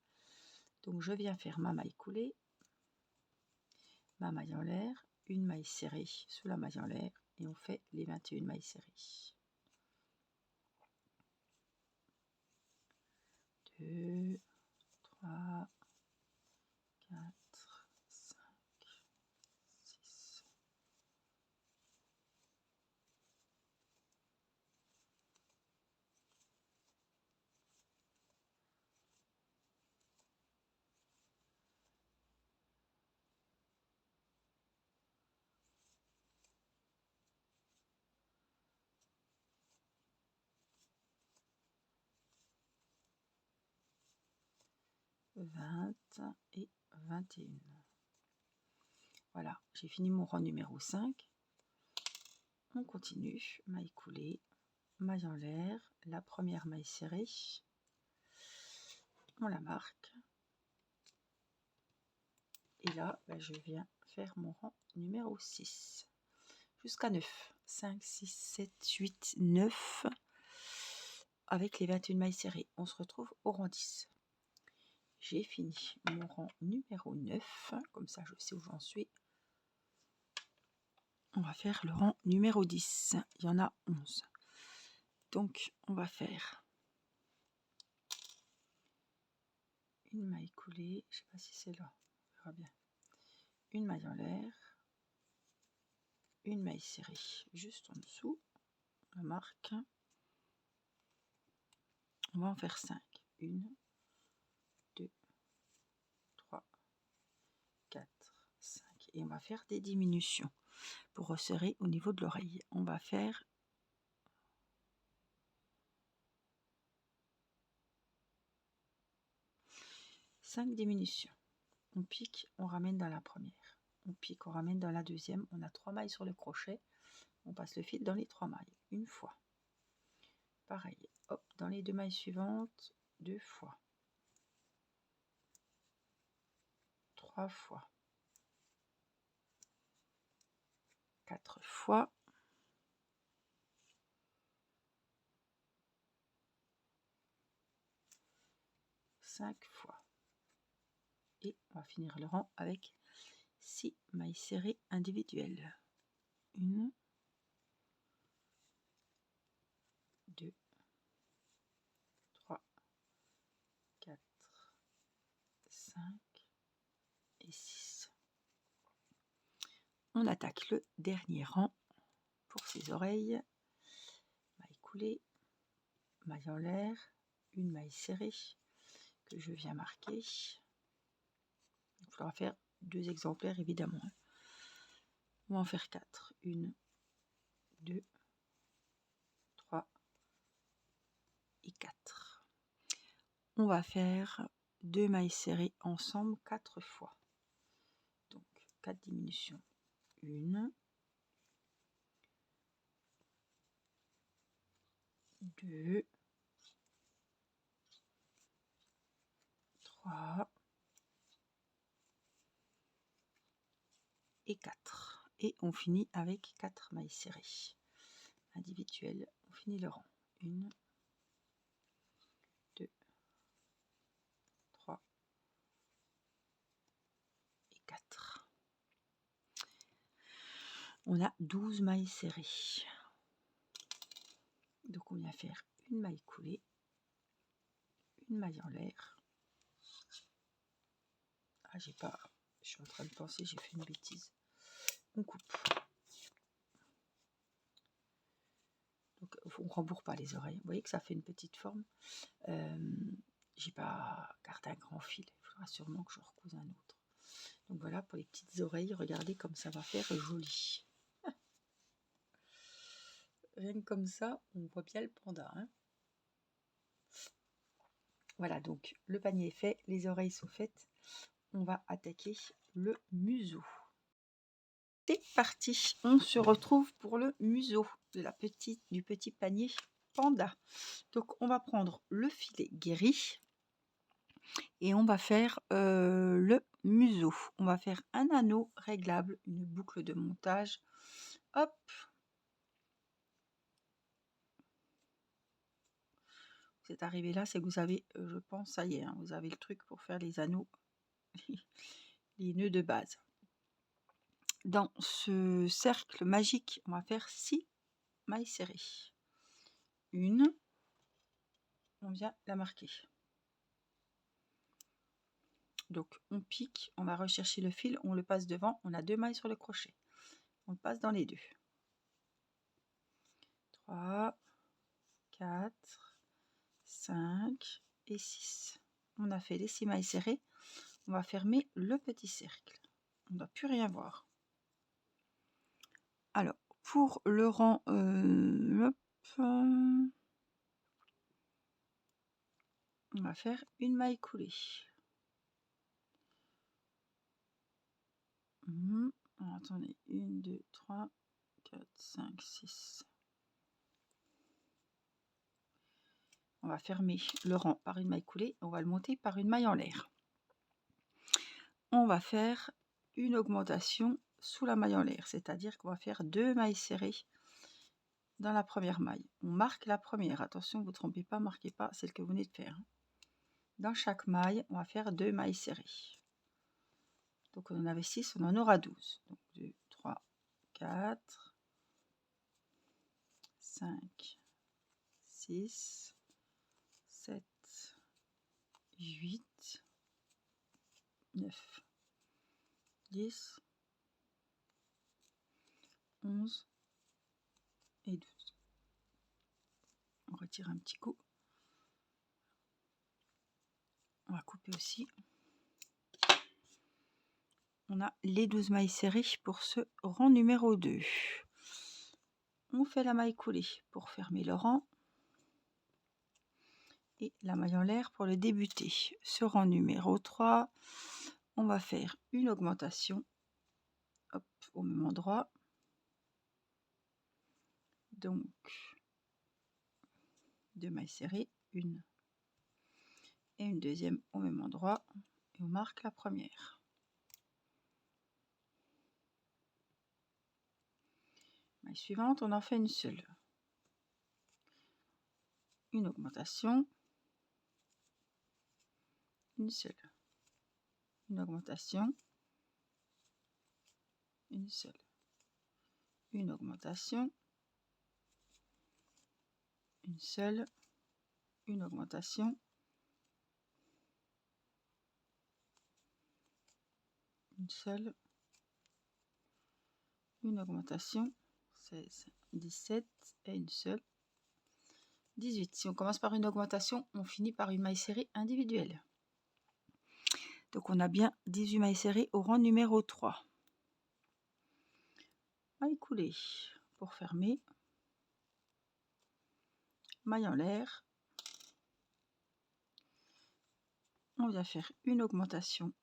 Donc je viens faire ma maille coulée, ma maille en l'air, une maille serrée sous la maille en l'air et on fait les 21 mailles serrées. 2, 3, 4, 5, 6. 20 et 21. Voilà, j'ai fini mon rang numéro 5. On continue, maille coulée, maille en l'air, la première maille serrée, on la marque. Et là, je viens faire mon rang numéro 6 jusqu'à 9. 5, 6, 7, 8, 9 avec les 21 mailles serrées. On se retrouve au rang 10. J'ai fini mon rang numéro 9, comme ça je sais où j'en suis. On va faire le rang numéro 10. Il y en a 11. Donc on va faire une maille coulée. Je ne sais pas si c'est là. On verra bien. Une maille en l'air. Une maille serrée juste en dessous. La marque. On va en faire 5. 1, 2, 3, 4, 5. Et on va faire des diminutions pour resserrer au niveau de l'oreille. On va faire 5 diminutions. On pique, on ramène dans la première. On pique, on ramène dans la deuxième. On a 3 mailles sur le crochet. On passe le fil dans les 3 mailles. Une fois. Pareil. Hop, dans les 2 mailles suivantes. 2 fois. 3 fois. 4 fois. 5 fois. Et on va finir le rang avec 6 mailles serrées individuelles. 1, 2, 3, 4, 5 et 6. On attaque le dernier rang pour ses oreilles. Maille coulée, maille en l'air, une maille serrée que je viens marquer. Il faudra faire 2 exemplaires évidemment. On va en faire 4. 1, 2, 3 et 4. On va faire 2 mailles serrées ensemble 4 fois. Donc 4 diminutions. 1, 2, 3 et 4. Et on finit avec 4 mailles serrées individuelles. On finit le rang. 1, 2, 3 et 4. On a 12 mailles serrées. Donc on vient faire une maille coulée, une maille en l'air. Ah, j'ai pas, je suis en train de penser, j'ai fait une bêtise. On coupe. Donc on rembourre pas les oreilles. Vous voyez que ça fait une petite forme. J'ai pas gardé un grand fil. Il faudra sûrement que je recouse un autre. Donc voilà pour les petites oreilles. Regardez comme ça va faire joli. Rien que comme ça, on voit bien le panda. Hein. Voilà, donc le panier est fait, les oreilles sont faites. On va attaquer le museau. C'est parti, on se retrouve pour le museau de du petit panier panda. Donc on va prendre le filet guéri et on va faire le museau. On va faire un anneau réglable, une boucle de montage. Hop. Vous êtes arrivé là, c'est que vous avez, je pense, ça y est, hein, vous avez le truc pour faire les anneaux, les nœuds de base. Dans ce cercle magique, on va faire 6 mailles serrées. Une, on vient la marquer. Donc on pique, on va rechercher le fil, on le passe devant, on a 2 mailles sur le crochet. On le passe dans les 2. 3, 4, 5 et 6. On a fait les 6 mailles serrées. On va fermer le petit cercle. On ne doit plus rien voir. Alors, pour le rang, on va faire une maille coulée. Alors, attendez, 1, 2, 3, 4, 5, 6. On va fermer le rang par une maille coulée. On va le monter par une maille en l'air. On va faire une augmentation sous la maille en l'air, c'est-à-dire qu'on va faire 2 mailles serrées dans la première maille. On marque la première, attention, vous ne vous trompez pas, marquez pas celle que vous venez de faire. Dans chaque maille, on va faire 2 mailles serrées. Donc on en avait 6, on en aura 12. Donc 2, 3, 4, 5, 6, 7, 8, 9, 10, 11 et 12. On retire un petit coup. On va couper aussi. On a les 12 mailles serrées pour ce rang numéro 2. On fait la maille coulée pour fermer le rang et la maille en l'air pour le débuter. Ce rang numéro 3, on va faire une augmentation, hop, au même endroit. Donc 2 mailles serrées, une et une deuxième au même endroit, et on marque la première. Maille suivante, on en fait une seule. Une augmentation, une seule. Une augmentation, une seule. Une augmentation, une seule. Une augmentation, une seule. Une augmentation, 16, 17 et une seule, 18. Si on commence par une augmentation, on finit par une maille serrée individuelle. Donc on a bien 18 mailles serrées au rang numéro 3. Maille coulée pour fermer. Maille en l'air. On vient faire une augmentation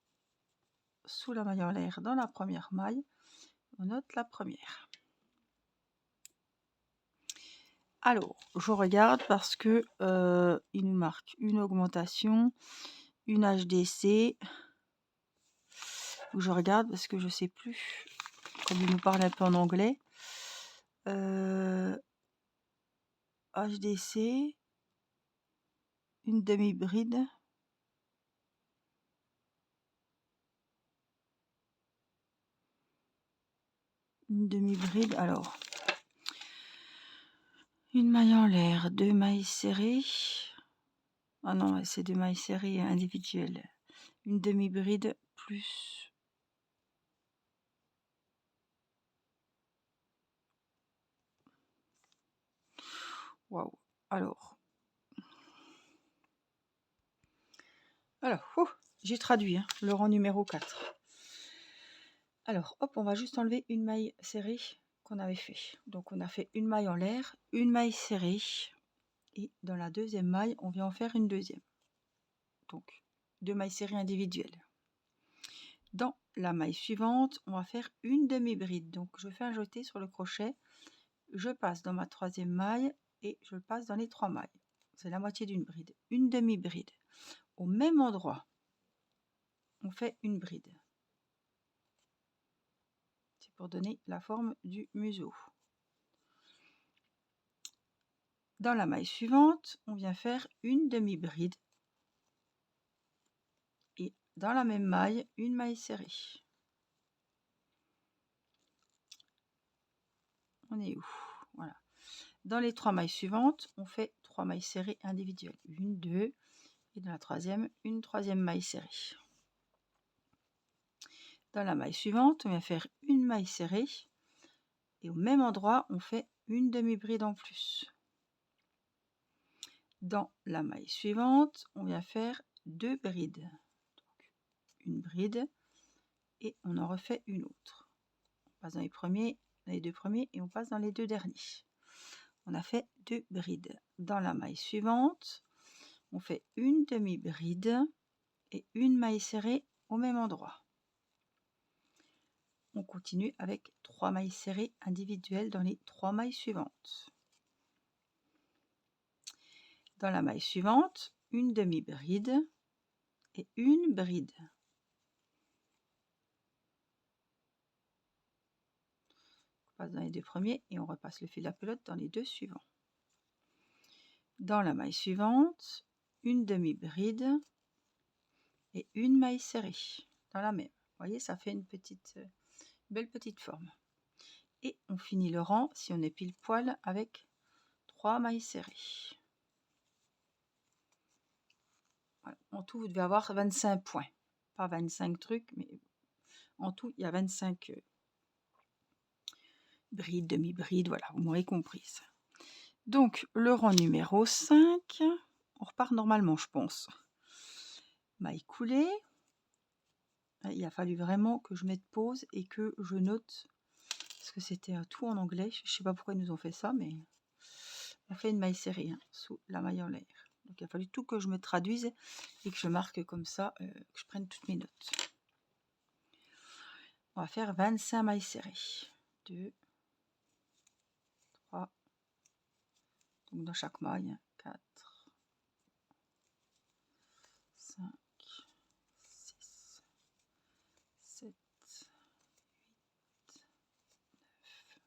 sous la maille en l'air dans la première maille. On note la première. Alors, je regarde parce que il nous marque une augmentation, une HDC. Je regarde parce que je sais plus, comme il nous parle un peu en anglais. HDC, une demi-bride. Une demi-bride, alors. Une maille en l'air, 2 mailles serrées. Ah non, c'est 2 mailles serrées individuelles. Une demi-bride plus... Waouh. Alors, j'ai traduit hein, le rang numéro 4. Alors, hop, on va juste enlever une maille serrée qu'on avait fait. Donc, on a fait une maille en l'air, une maille serrée. Et dans la deuxième maille, on vient en faire une deuxième. Donc, 2 mailles serrées individuelles. Dans la maille suivante, on va faire une demi-bride. Donc, je fais un jeté sur le crochet. Je passe dans ma troisième maille et je le passe dans les 3 mailles. C'est la moitié d'une bride. Une demi-bride. Au même endroit, on fait une bride. C'est pour donner la forme du museau. Dans la maille suivante, on vient faire une demi-bride. Et dans la même maille, une maille serrée. On est où? Voilà. Dans les 3 mailles suivantes, on fait 3 mailles serrées individuelles. Une, deux, et dans la troisième, une troisième maille serrée. Dans la maille suivante, on vient faire une maille serrée. Et au même endroit, on fait une demi-bride en plus. Dans la maille suivante, on vient faire 2 brides. Donc, une bride et on en refait une autre. On passe dans les 2 premiers et on passe dans les 2 derniers. On a fait 2 brides. Dans la maille suivante, on fait une demi-bride et une maille serrée au même endroit. On continue avec 3 mailles serrées individuelles dans les 3 mailles suivantes. Dans la maille suivante, une demi-bride et une bride. repasse dans les 2 premiers et on repasse le fil de la pelote dans les 2 suivants. Dans la maille suivante, une demi-bride et une maille serrée dans la même. Vous voyez, ça fait une petite belle petite forme. Et on finit le rang si on est pile poil avec 3 mailles serrées. Voilà. En tout, vous devez avoir 25 points. Pas 25 trucs, mais en tout, il y a 25 brides, demi-brides, voilà, vous m'aurez comprise. Donc, le rang numéro 5, on repart normalement, je pense. Maille coulée. Il a fallu vraiment que je mette pause et que je note, parce que c'était tout en anglais. Je ne sais pas pourquoi ils nous ont fait ça, mais on a fait une maille serrée sous la maille en l'air. Donc il a fallu tout que je me traduise et que je marque comme ça, que je prenne toutes mes notes. On va faire 25 mailles serrées. 2, 3, donc dans chaque maille, 4, 5, 6, 7, 8, 9,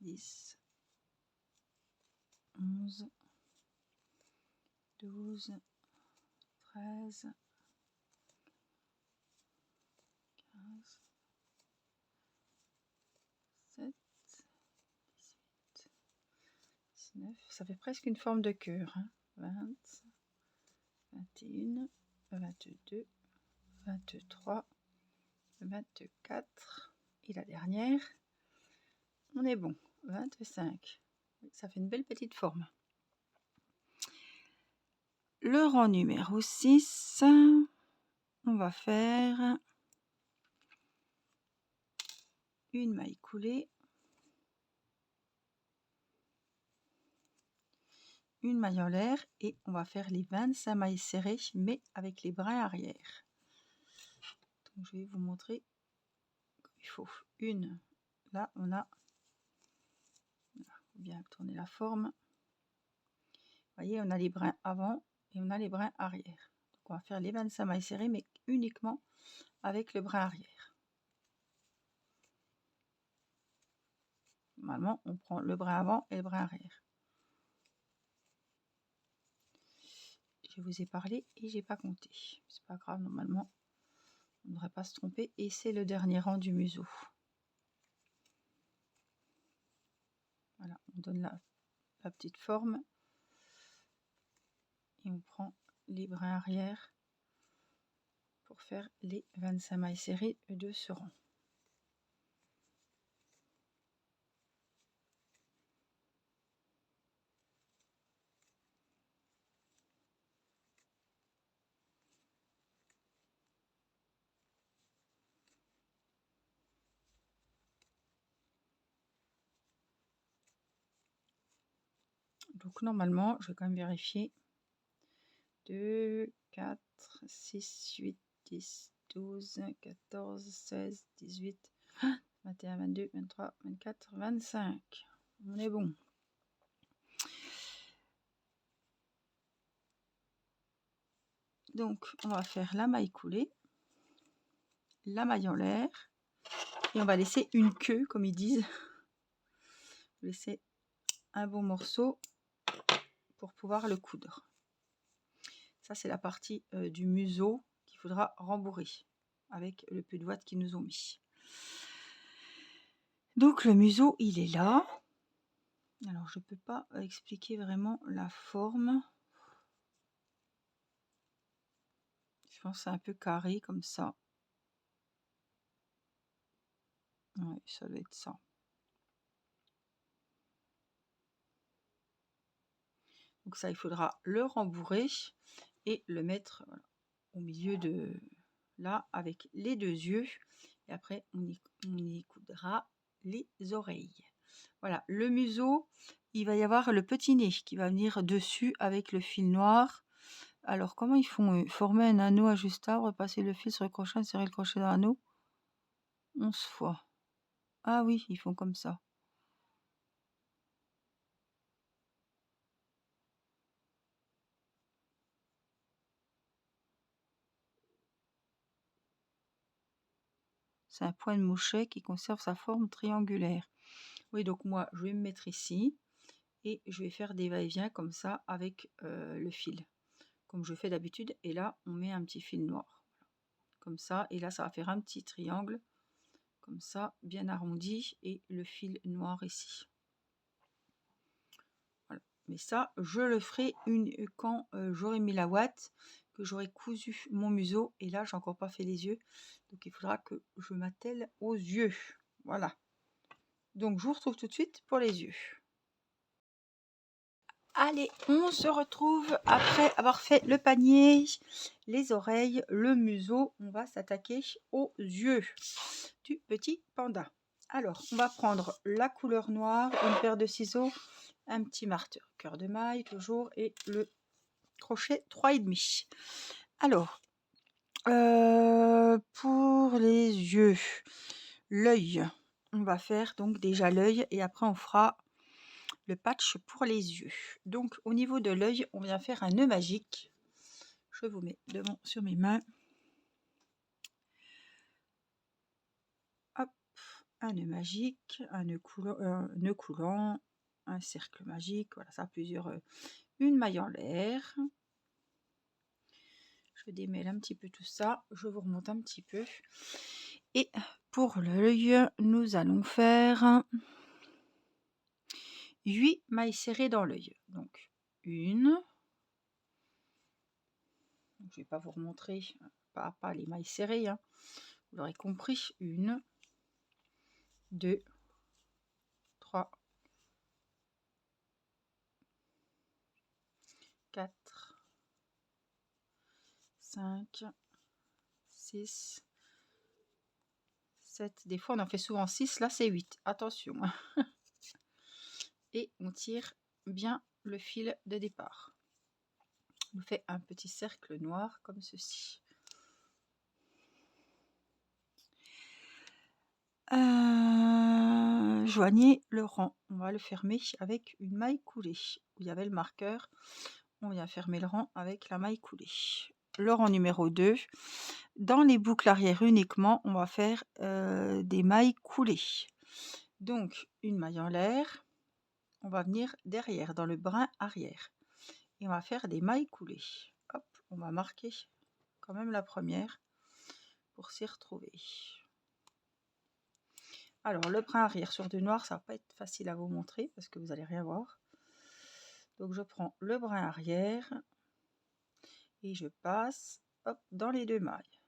10, 11, 12, 13, 15, 17, 18, 19. Ça fait presque une forme de cœur. 20, 21, 22, 23, 24. Et la dernière, on est bon. 25. Ça fait une belle petite forme. Le rang numéro 6, on va faire une maille coulée, une maille en l'air et on va faire les 25 mailles serrées mais avec les brins arrière. Donc je vais vous montrer comme il faut. Une, là on a, bien tourner la forme. Vous voyez, on a les brins avant et on a les brins arrière. Donc on va faire les 25 mailles serrées mais uniquement avec le brin arrière. Normalement, on prend le brin avant et le brin arrière. Je vous ai parlé et j'ai pas compté. C'est pas grave, normalement, on ne devrait pas se tromper. Et c'est le dernier rang du museau. Voilà, on donne la petite forme et on prend les brins arrière pour faire les 25 mailles serrées de ce rang. Donc normalement, je vais quand même vérifier. 2, 4, 6, 8, 10, 12, 14, 16, 18, 21, 22, 23, 24, 25. On est bon. Donc, on va faire la maille coulée, la maille en l'air, et on va laisser une queue, comme ils disent. Laisser un bon morceau pour pouvoir le coudre. Ça, c'est la partie du museau qu'il faudra rembourrer avec le peu de ouate qu'ils nous ont mis. Donc, le museau, il est là. Alors, je ne peux pas expliquer vraiment la forme. Je pense que c'est un peu carré comme ça. Oui, ça doit être ça. Donc ça, il faudra le rembourrer et le mettre au milieu de là avec les 2 yeux. Et après, on y coudra les oreilles. Voilà, le museau, il va y avoir le petit nez qui va venir dessus avec le fil noir. Alors, comment ils font? Former un anneau ajustable, repasser le fil sur le crochet, insérer le crochet dans l'anneau 11 fois. Ah oui, ils font comme ça. C'est un point de mouchet qui conserve sa forme triangulaire. Oui, donc moi, je vais me mettre ici et je vais faire des va-et-vient comme ça avec le fil, comme je fais d'habitude. Et là, on met un petit fil noir, comme ça. Et là, ça va faire un petit triangle, comme ça, bien arrondi, et le fil noir ici. Voilà. Mais ça, je le ferai quand j'aurai mis la ouate, que j'aurai cousu mon museau. Et là, j'ai encore pas fait les yeux, donc il faudra que je m'attelle aux yeux. Voilà. Donc, je vous retrouve tout de suite pour les yeux. Allez, on se retrouve après avoir fait le panier, les oreilles, le museau. On va s'attaquer aux yeux du petit panda. Alors, on va prendre la couleur noire, une paire de ciseaux, un petit marteau, cœur de maille toujours, et le crochet 3,5. Alors, pour les yeux, l'œil, on va faire donc déjà l'œil et après on fera le patch pour les yeux. Donc au niveau de l'œil, on vient faire un nœud magique. Je vous mets devant sur mes mains. Hop, un nœud magique, un nœud coulant, un cercle magique, voilà ça, plusieurs, une maille en l'air. Je démêle un petit peu tout ça, je vous remonte un petit peu. Et pour l'œil, nous allons faire 8 mailles serrées dans l'œil. Donc une, je ne vais pas vous remontrer pas à pas les mailles serrées, hein. Vous l'aurez compris, 1, 2, 3, 4, 5, 6, 7. Des fois on en fait souvent 6, là c'est 8. Attention. Et on tire bien le fil de départ. On fait un petit cercle noir comme ceci. Joignez le rang. On va le fermer avec une maille coulée. Où il y avait le marqueur, on vient fermer le rang avec la maille coulée. Le rang numéro 2. Dans les boucles arrière uniquement, on va faire des mailles coulées. Donc une maille en l'air, on va venir derrière dans le brin arrière et on va faire des mailles coulées. Hop, on va marquer quand même la première pour s'y retrouver. Alors le brin arrière sur du noir, ça va pas être facile à vous montrer parce que vous allez rien voir. Donc je prends le brin arrière et je passe, hop, dans les 2 mailles.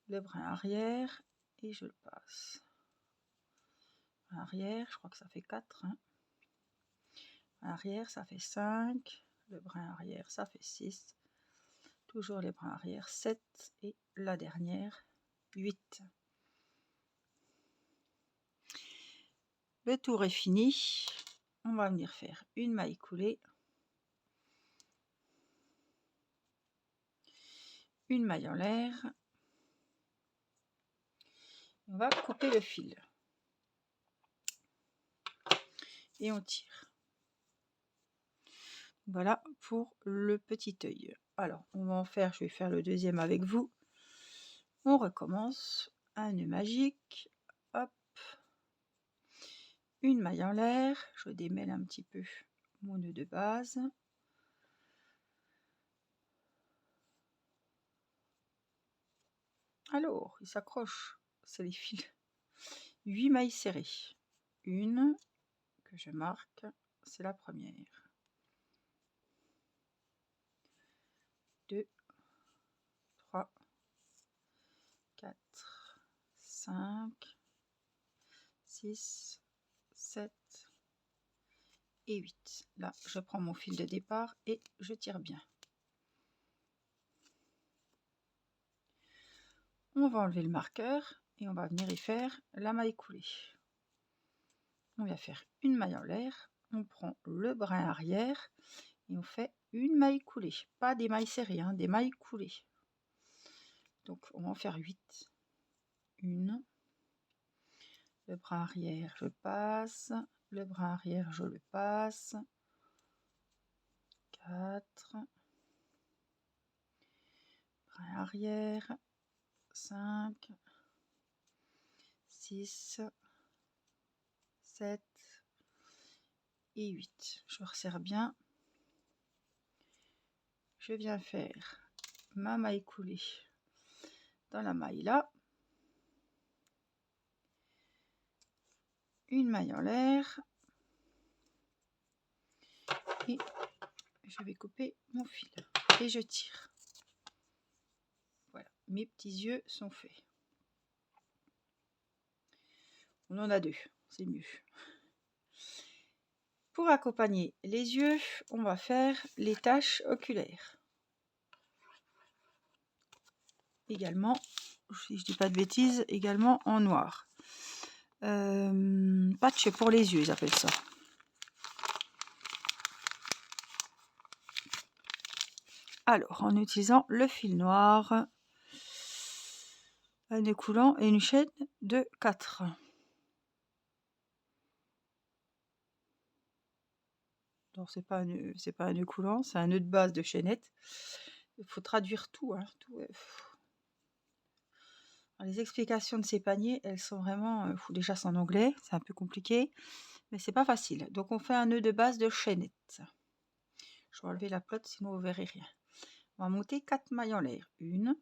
Le brin arrière et je le passe. Arrière, je crois que ça fait 4. Hein. Arrière, ça fait 5. Le brin arrière, ça fait 6. Toujours les brins arrière, 7. Et la dernière, 8. Le tour est fini. On va venir faire une maille coulée. Une maille en l'air. On va couper le fil. Et on tire. Voilà pour le petit œil. Alors, on va en faire, je vais faire le deuxième avec vous. On recommence. Un nœud magique. Hop. Une maille en l'air. Je démêle un petit peu mon nœud de base. Alors, il s'accroche. C'est les fils. 8 mailles serrées. Une que je marque, c'est la première. 2, 3, 4, 5, 6, 7 et 8. Là, je prends mon fil de départ et je tire bien. On va enlever le marqueur et on va venir y faire la maille coulée. On va faire une maille en l'air, on prend le brin arrière et on fait une maille coulée. Pas des mailles serrées, hein, des mailles coulées. Donc on va en faire 8. Une. Le brin arrière, je passe. Le brin arrière, je le passe. 4. Brin arrière. 5. 6, 7 et 8. Je resserre bien. Je viens faire ma maille coulée dans la maille là. Une maille en l'air. Et je vais couper mon fil. Et je tire. Voilà, mes petits yeux sont faits. On en a 2, c'est mieux. Pour accompagner les yeux, on va faire les taches oculaires. Également, si je dis pas de bêtises, également en noir. Patch pour les yeux, ils appellent ça. Alors, en utilisant le fil noir, un nœud coulant et une chaîne de 4. Donc c'est pas un nœud coulant, c'est un nœud de base de chaînette. Il faut traduire tout, hein, tout. Les explications de ces paniers, elles sont vraiment, déjà c'est en anglais, c'est un peu compliqué, mais c'est pas facile. Donc on fait un nœud de base de chaînette. Je vais enlever la pelote, sinon vous verrez rien. On va monter 4 mailles en l'air. 1,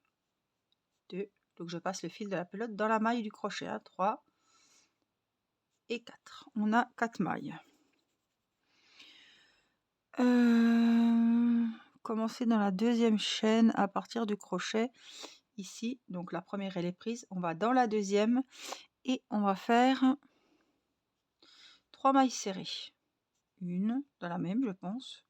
2, donc je passe le fil de la pelote dans la maille du crochet. 3 et 4. On a 4 mailles. Commencer dans la deuxième chaîne à partir du crochet ici. Donc la première elle est prise. On va dans la deuxième et on va faire 3 mailles serrées. Une dans la même, je pense.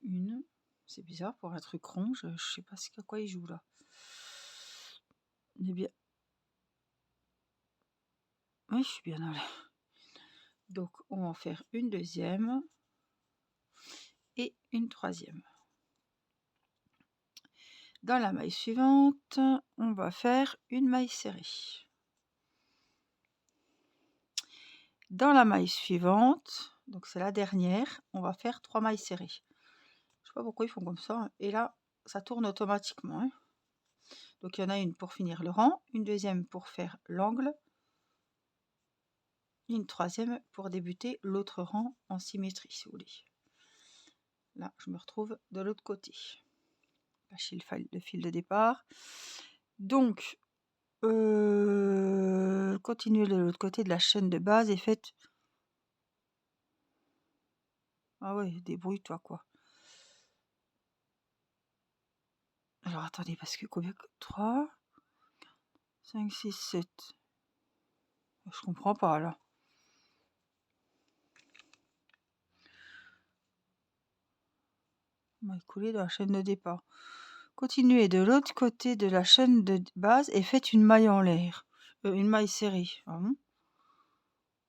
Une. C'est bizarre pour un truc rond. Je sais pas à quoi il joue là. On est bien. Oui, je suis bien allée. Donc on va en faire une deuxième et une troisième. Dans la maille suivante, on va faire une maille serrée. Dans la maille suivante, donc c'est la dernière, on va faire 3 mailles serrées. Je sais pas pourquoi ils font comme ça. Et là, ça tourne automatiquement, hein. Donc il y en a une pour finir le rang, une deuxième pour faire l'angle, une troisième pour débuter l'autre rang en symétrie, si vous voulez. Là, je me retrouve de l'autre côté. Lâchez le fil de départ. Donc, continuez de l'autre côté de la chaîne de base et faites... Ah ouais, débrouille-toi quoi. Alors attendez, parce que combien? 3, 5, 6, 7. Je comprends pas là. On va couler dans la chaîne de départ. Continuez de l'autre côté de la chaîne de base et faites une maille en l'air. Une maille serrée. Pardon.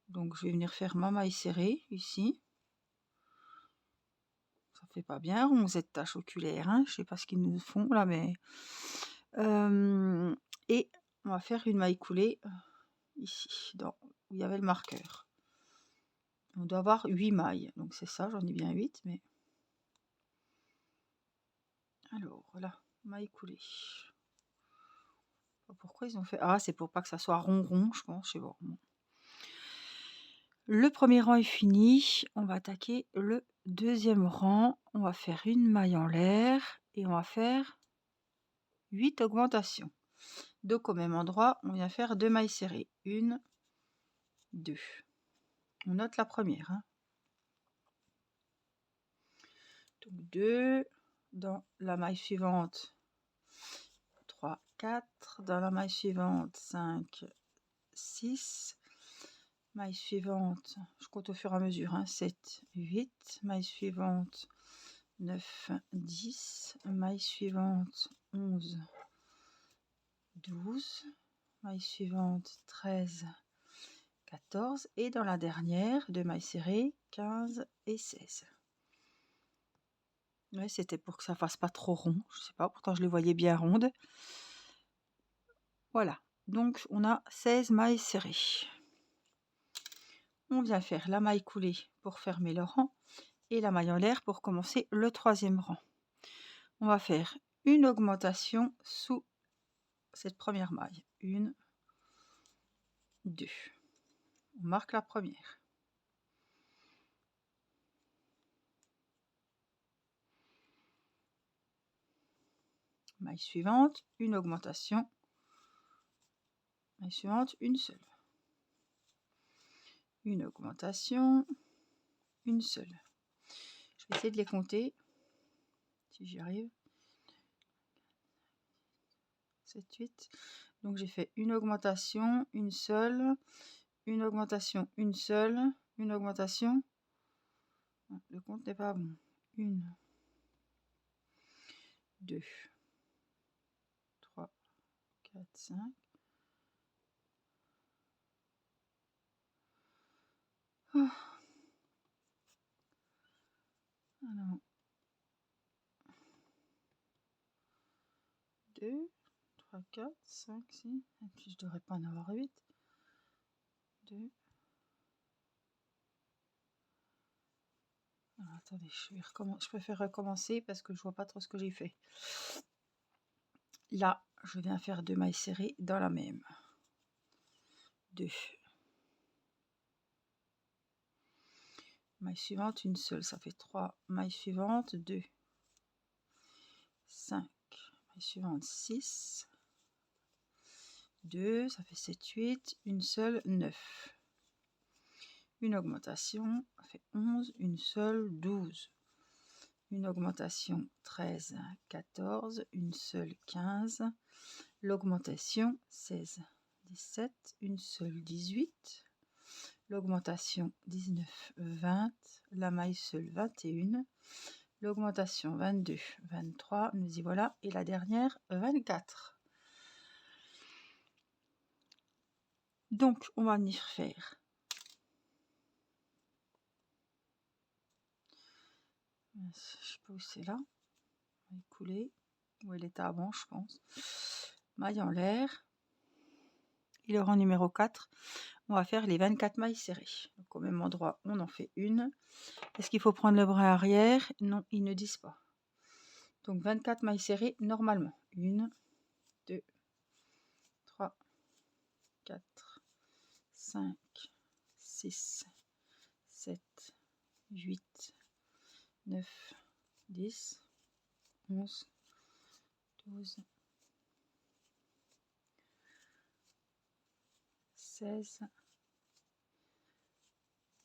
Donc je vais venir faire ma maille serrée ici. Ça fait pas bien rond cette tache oculaire, hein. Je sais pas ce qu'ils nous font là, mais et on va faire une maille coulée ici, où il y avait le marqueur. On doit avoir 8 mailles, donc c'est ça, j'en ai bien 8, mais alors voilà, maille coulée. Pourquoi ils ont fait... Ah, c'est pour pas que ça soit rond, je pense, je sais pas. Le premier rang est fini, on va attaquer le deuxième rang. On va faire une maille en l'air et on va faire 8 augmentations. Donc au même endroit, on vient faire 2 mailles serrées. 1, 2. On note la première. Hein. Donc 2, dans la maille suivante, 3, 4, dans la maille suivante, 5, 6, maille suivante, je compte au fur et à mesure, hein, 7, 8, maille suivante, 9, 10, maille suivante, 11, 12, maille suivante, 13, 14, et dans la dernière, 2 mailles serrées, 15 et 16. Ouais, c'était pour que ça fasse pas trop rond, je sais pas, pourtant je les voyais bien rondes. Voilà, donc on a 16 mailles serrées. On vient faire la maille coulée pour fermer le rang et la maille en l'air pour commencer le troisième rang. On va faire une augmentation sous cette première maille. 1, 2. On marque la première. Maille suivante, une augmentation. Maille suivante, une seule. Une augmentation, une seule. Je vais essayer de les compter, si j'y arrive. 7, 8. Donc j'ai fait une augmentation, une seule, une augmentation, une seule, une augmentation. Le compte n'est pas bon. 1, 2, 3, 4, 5. Oh. Alors, 2, 3, 4, 5, 6. Et puis je devrais pas en avoir 8. 2. Alors, attendez, je préfère recommencer parce que je vois pas trop ce que j'ai fait. Là, je viens faire 2 mailles serrées dans la même. 2. Maille suivante, une seule, ça fait 3. Maille suivante, 2. 5. Maille suivante, 6. 2, ça fait 7, 8. Une seule, 9. Une augmentation, ça fait 11. Une seule, 12. Une augmentation, 13, 14. Une seule, 15. L'augmentation, 16, 17. Une seule, 18. L'augmentation 19, 20, la maille seule 21, l'augmentation 22, 23, nous y voilà, et la dernière 24. Donc on va venir faire je sais pas où c'est là, on va écouler, où elle était avant je pense, maille en l'air, et le rang numéro 4, on va faire les 24 mailles serrées. Donc au même endroit on en fait une. Est-ce qu'il faut prendre le bras arrière? Non, ils ne disent pas. Donc 24 mailles serrées normalement. 1, 2, 3, 4, 5, 6, 7, 8, 9, 10, 11, 12, 16,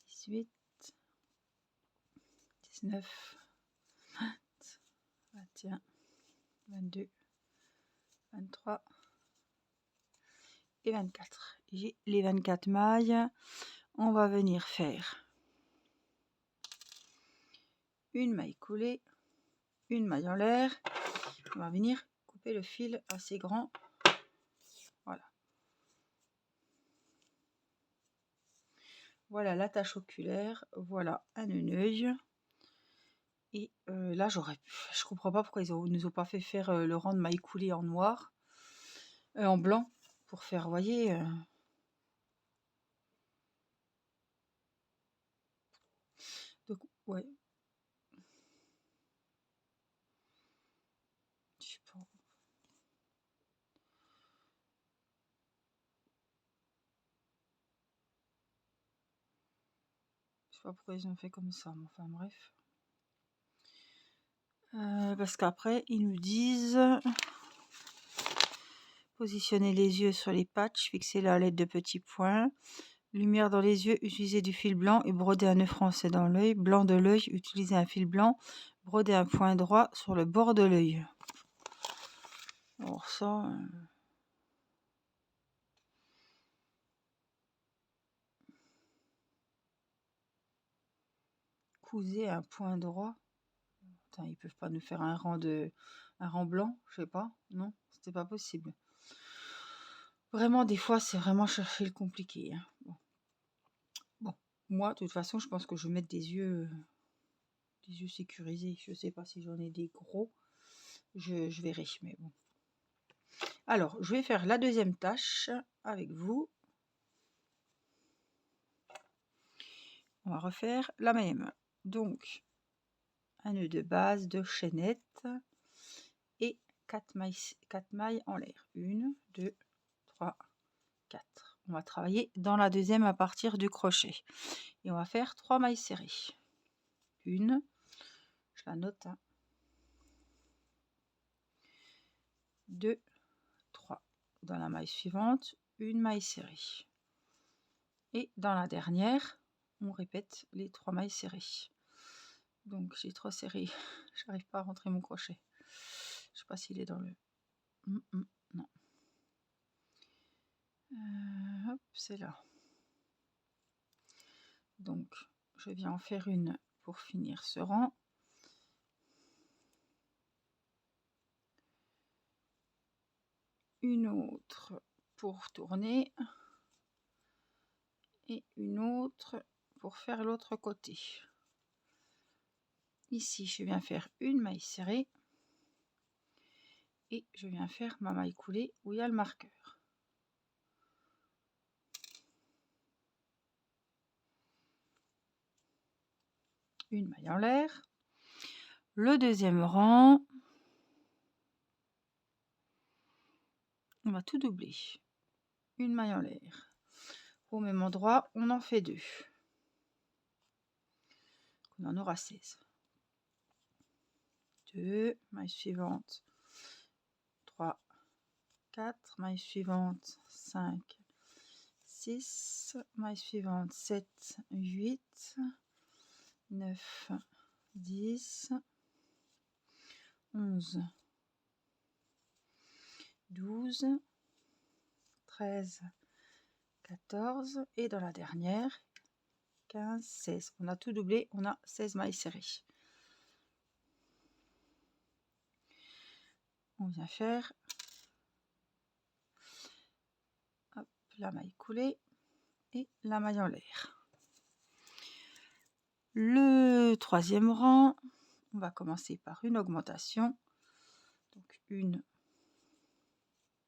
18, 19, 20, 21, 22, 23 et 24. J'ai les 24 mailles. On va venir faire une maille coulée, une maille en l'air. On va venir couper le fil assez grand. Voilà. Voilà l'attache oculaire. Voilà un nœud. Et là, je comprends pas pourquoi nous ont pas fait faire le rang de maille coulée en noir, en blanc, pour faire, vous voyez. Donc, ouais. Je sais pas. Je sais pas pourquoi ils ont fait comme ça, mais enfin bref. Parce qu'après, ils nous disent positionner les yeux sur les patchs, fixer la lettre de petits points, lumière dans les yeux, utiliser du fil blanc et broder un nœud français dans l'œil, blanc de l'œil, utiliser un fil blanc, broder un point droit sur le bord de l'œil. Alors ça... couser un point droit. Attends, ils peuvent pas nous faire un rang blanc, je sais pas. Non, c'était pas possible. Vraiment, des fois, c'est vraiment chercher le compliqué. Hein. Bon, moi, de toute façon, je pense que je vais mettre des yeux sécurisés. Je sais pas si j'en ai des gros. Je verrai, mais bon. Alors, je vais faire la deuxième tâche avec vous. On va refaire la même. Donc, un nœud de base, 2 chaînettes et 4 mailles en l'air. 1, 2, 3, 4. On va travailler dans la deuxième à partir du crochet. Et on va faire 3 mailles serrées. 1, je la note, 2, 3. Dans la maille suivante, une maille serrée. Et dans la dernière, on répète les 3 mailles serrées. Donc j'ai trop serré, j'arrive pas à rentrer mon crochet. Je sais pas s'il est dans le... non. Hop, c'est là. Donc je viens en faire une pour finir ce rang. Une autre pour tourner. Et une autre pour faire l'autre côté. Ici, je viens faire une maille serrée. Et je viens faire ma maille coulée où il y a le marqueur. Une maille en l'air. Le deuxième rang, on va tout doubler. Une maille en l'air. Au même endroit, on en fait 2. On en aura 16. 2, maille suivante, 3, 4, maille suivante, 5, 6, maille suivante, 7, 8, 9, 10, 11, 12, 13, 14 et dans la dernière 15, 16. On a tout doublé, on a 16 mailles serrées. On vient faire hop, la maille coulée et la maille en l'air. Le troisième rang, on va commencer par une augmentation. Donc 1,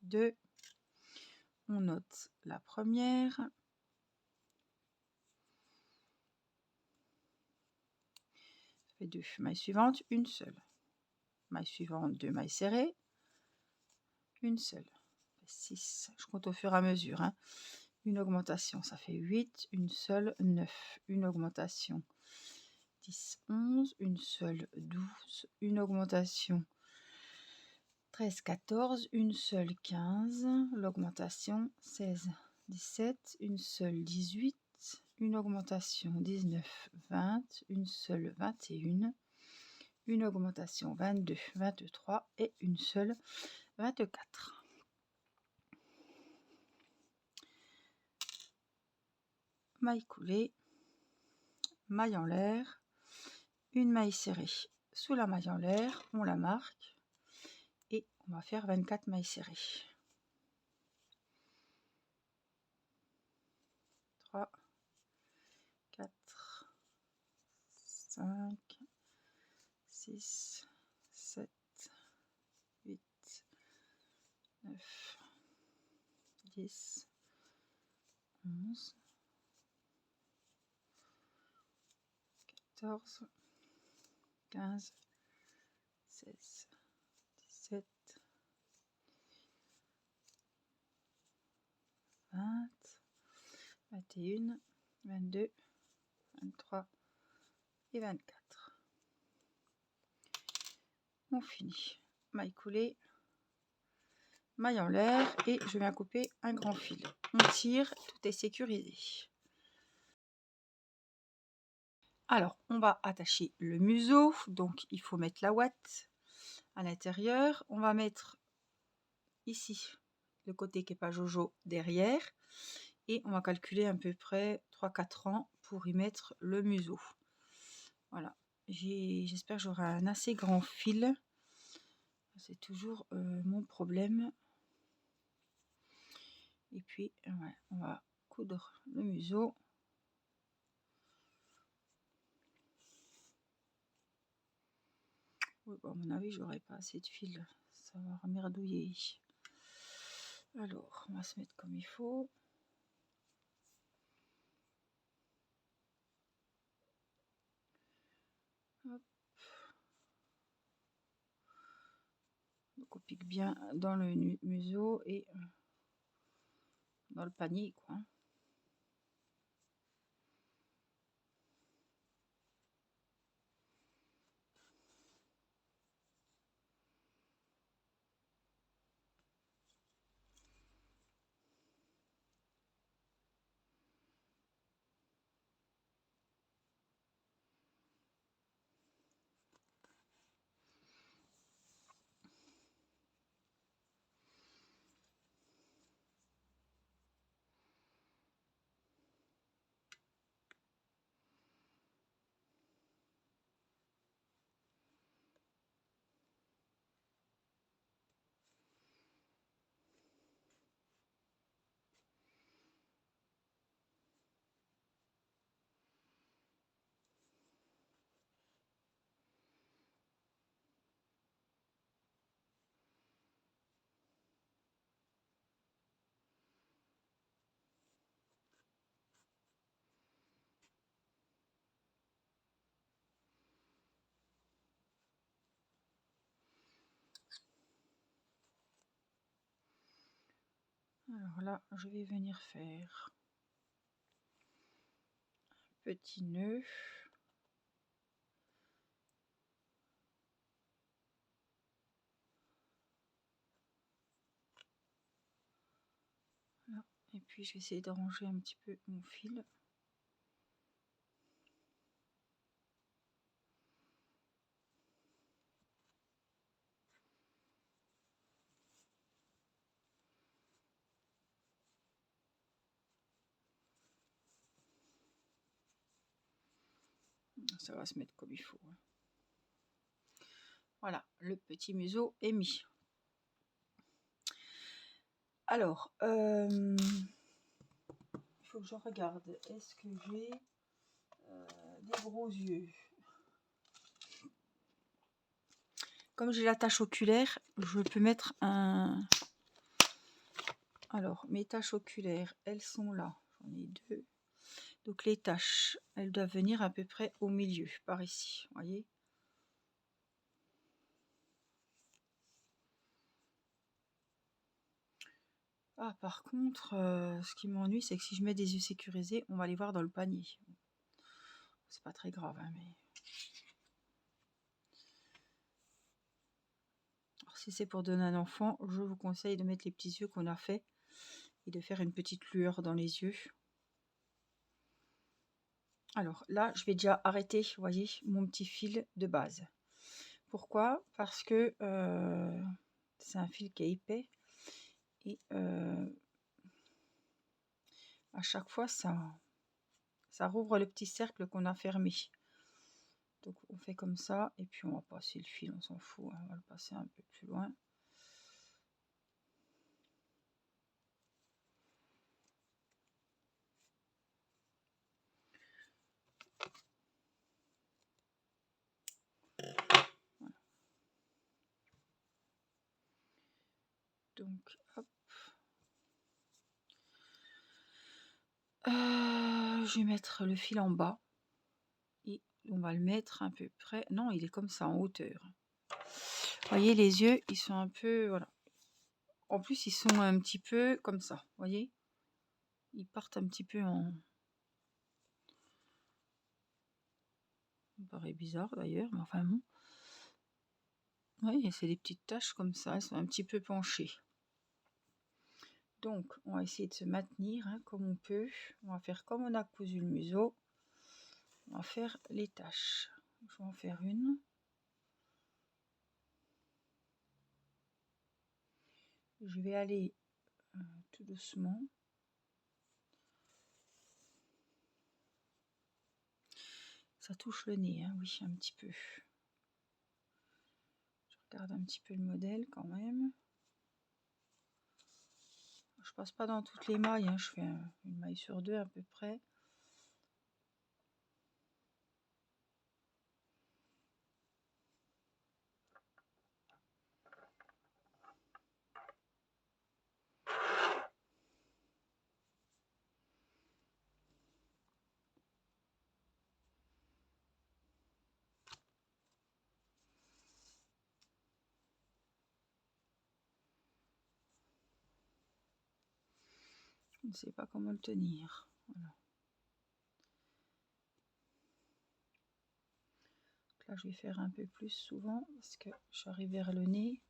2, on note la première. Ça fait 2 mailles suivantes, une seule. Maille suivante, 2 mailles serrées, une seule. 6, je compte au fur et à mesure. Une augmentation, ça fait 8, une seule, 9. Une augmentation, 10, 11, une seule, 12. Une augmentation, 13, 14, une seule, 15. L'augmentation, 16, 17, une seule, 18. Une augmentation, 19, 20, une seule, 21. Une augmentation, 22, 23 et une seule, 24. Maille coulée, maille en l'air, une maille serrée sous la maille en l'air, on la marque et on va faire 24 mailles serrées. 3, 4, 5, 6, 7, 8, 9, 10, 11, 14, 15, 16, 17, 20, 21, 22, 23 et 24. On finit. Maille coulée, maille en l'air et je viens couper un grand fil. On tire, tout est sécurisé. Alors, on va attacher le museau, donc il faut mettre la ouate à l'intérieur. On va mettre ici le côté qui n'est pas Jojo derrière et on va calculer à peu près 3-4 ans pour y mettre le museau. Voilà, j'espère que j'aurai un assez grand fil. C'est toujours mon problème. Et puis, ouais, on va coudre le museau. Oui, bon, à mon avis, j'aurai pas assez de fil. Ça va merdouiller. Alors, on va se mettre comme il faut. Hop. Donc qu'on pique bien dans le museau et dans le panier, quoi. Alors là, je vais venir faire un petit nœud. Là. Et puis je vais essayer d'arranger un petit peu mon fil. Ça va se mettre comme il faut. Voilà, le petit museau est mis. Alors, il faut que je regarde. Est-ce que j'ai des gros yeux? Comme j'ai la tache oculaire, je peux mettre un... Alors, mes taches oculaires, elles sont là. J'en ai deux. Donc les taches, elles doivent venir à peu près au milieu, par ici. Vous voyez? Ah, par contre, ce qui m'ennuie, c'est que si je mets des yeux sécurisés, on va les voir dans le panier. C'est pas très grave, hein, mais... Alors, si c'est pour donner un enfant, je vous conseille de mettre les petits yeux qu'on a fait et de faire une petite lueur dans les yeux. Alors là, je vais déjà arrêter, vous voyez, mon petit fil de base. Pourquoi? Parce que c'est un fil qui est épais et à chaque fois, ça rouvre le petit cercle qu'on a fermé. Donc on fait comme ça et puis on va passer le fil, on s'en fout, hein, on va le passer un peu plus loin. Voilà. Donc hop. Je vais mettre le fil en bas et on va le mettre à peu près. Non, il est comme ça en hauteur. Vous voyez, les yeux, ils sont un peu, voilà. En plus, ils sont un petit peu comme ça, vous voyez. Ils partent un petit peu en... Ça me paraît bizarre d'ailleurs, mais enfin bon. Oui, c'est des petites taches comme ça, elles sont un petit peu penchées. Donc, on va essayer de se maintenir hein, comme on peut. On va faire comme on a cousu le museau. On va faire les taches. Je vais en faire une. Je vais aller tout doucement. Ça touche le nez, hein, oui, un petit peu. Je regarde un petit peu le modèle quand même. Je passe pas dans toutes les mailles, hein, je fais une maille sur deux à peu près. Je ne sais pas comment le tenir. Voilà. Donc là, je vais faire un peu plus souvent parce que j'arrive vers le nez.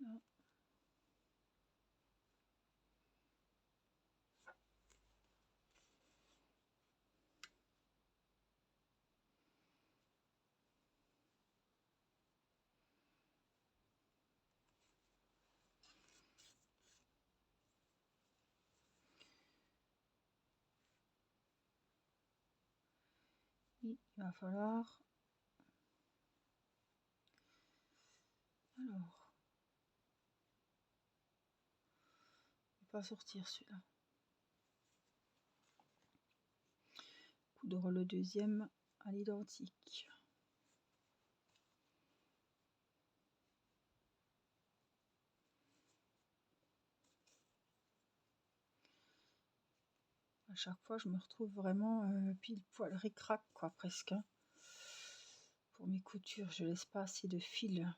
Là. Il va falloir... Alors... Il ne va pas sortir celui-là. Coudre le deuxième à l'identique. À chaque fois, je me retrouve vraiment pile poil ric-rac, quoi, presque. Hein. Pour mes coutures, je laisse pas assez de fil.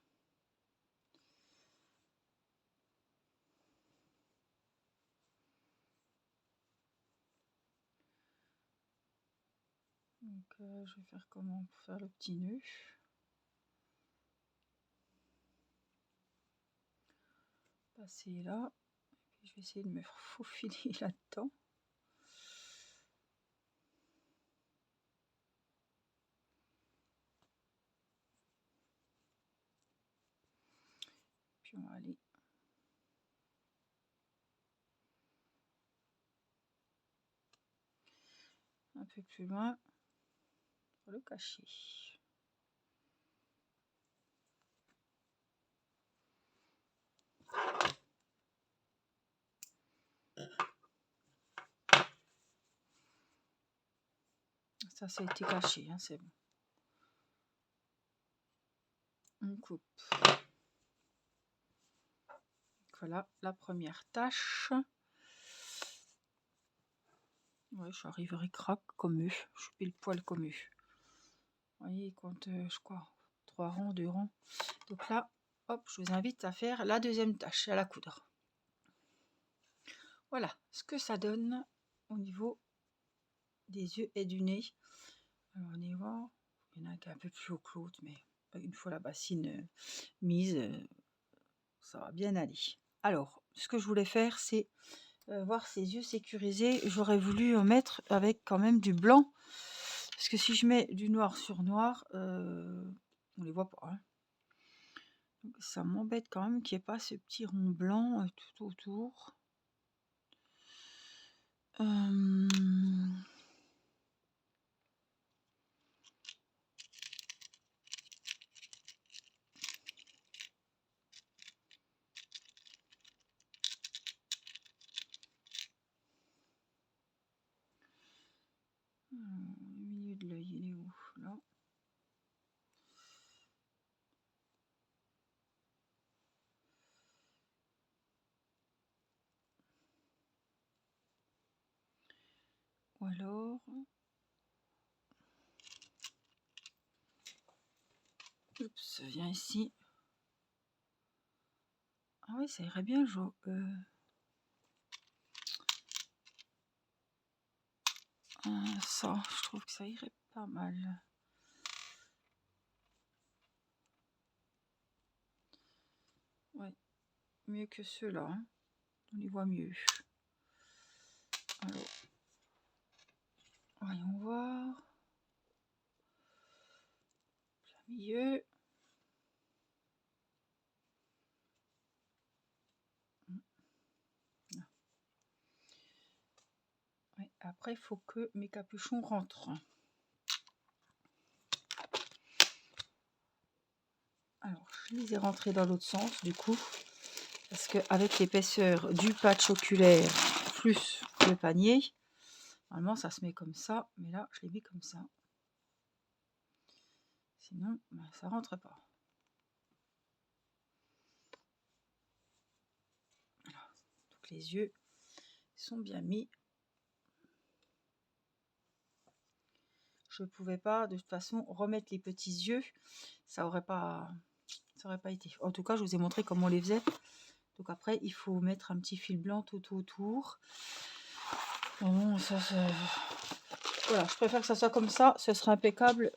Donc, je vais faire comment pour faire le petit nœud. Passer là. Et puis, je vais essayer de me faufiler là-dedans. Puis, on va aller un peu plus loin pour le cacher. Ça, ça a été caché, hein, c'est bon. On coupe. Voilà la première tâche. Ouais, j'arriverai crack comme eux. Je suis pile poil comme eux. Vous voyez, quand je crois 3 rangs, 2 rangs. Donc là, hop, je vous invite à faire la deuxième tâche, à la coudre. Voilà ce que ça donne au niveau des yeux et du nez. Alors on y va. Il y en a un qui est un peu plus haut que l'autre, mais une fois la bassine mise, ça va bien aller. Alors, ce que je voulais faire, c'est voir ces yeux sécurisés. J'aurais voulu en mettre avec quand même du blanc. Parce que si je mets du noir sur noir, on les voit pas. Hein. Donc ça m'embête quand même qu'il n'y ait pas ce petit rond blanc tout autour. Le milieu de l'œil, il est où? Là. Ou alors... Oups, viens ici. Ah oui, ça irait bien, ça, je trouve que ça irait pas mal. Ouais, mieux que ceux-là. Hein. On les voit mieux. Alors, voyons voir. Plein milieu. Ouais, après, il faut que mes capuchons rentrent. Alors, je les ai rentrés dans l'autre sens, du coup. Parce qu'avec l'épaisseur du patch oculaire plus le panier, normalement, ça se met comme ça. Mais là, je l'ai mis comme ça. Sinon, ben, ça rentre pas. Voilà. Donc, les yeux sont bien mis. Je ne pouvais pas, de toute façon, remettre les petits yeux. Ça aurait pas été. En tout cas, je vous ai montré comment on les faisait. Donc après, il faut mettre un petit fil blanc tout autour. Bon, ça, voilà, je préfère que ça soit comme ça, ce sera impeccable.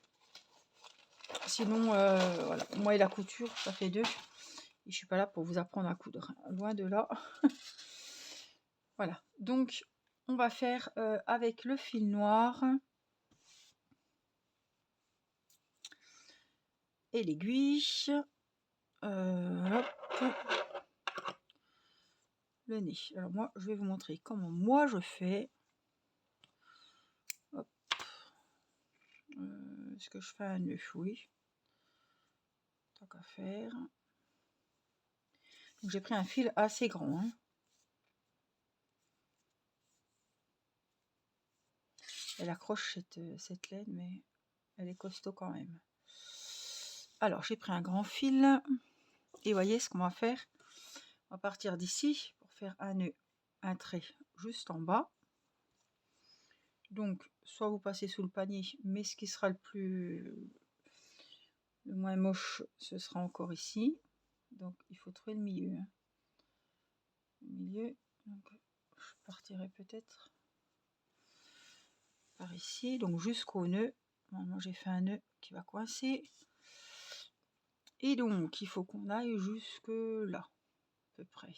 Sinon, voilà, moi et la couture, ça fait deux. Et je suis pas là pour vous apprendre à coudre, hein, loin de là. Voilà, donc on va faire avec le fil noir et l'aiguille. Hop, le nez. Alors moi, je vais vous montrer comment moi je fais. Hop. Est-ce que je fais un nœud? Oui. Tant qu'à faire. J'ai pris un fil assez grand. Hein. Elle accroche cette laine, mais elle est costaud quand même. Alors, j'ai pris un grand fil. Et voyez ce qu'on va faire. On va partir d'ici pour faire un nœud, un trait juste en bas. Donc, soit vous passez sous le panier, mais ce qui sera le moins moche, ce sera encore ici. Donc, il faut trouver le milieu. Hein. Le milieu, donc, je partirai peut-être par ici, donc jusqu'au nœud. Moi, j'ai fait un nœud qui va coincer. Et donc, il faut qu'on aille jusque là, à peu près.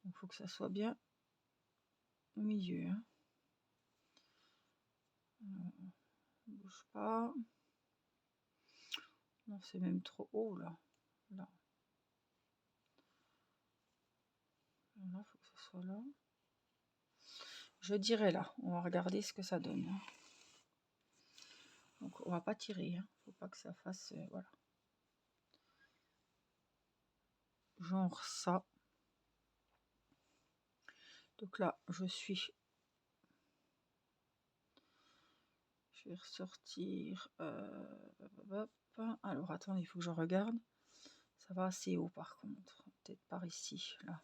Il faut que ça soit bien au milieu. Hein. Bouge pas. Non, c'est même trop haut là. Là. Là, il faut que ce soit là. Je dirais là. On va regarder ce que ça donne. Donc, on va pas tirer. Hein. Faut pas que ça fasse. Voilà. Genre ça. Donc là, je vais ressortir. Alors, attendez, il faut que je regarde. Ça va assez haut par contre. Peut-être par ici, là.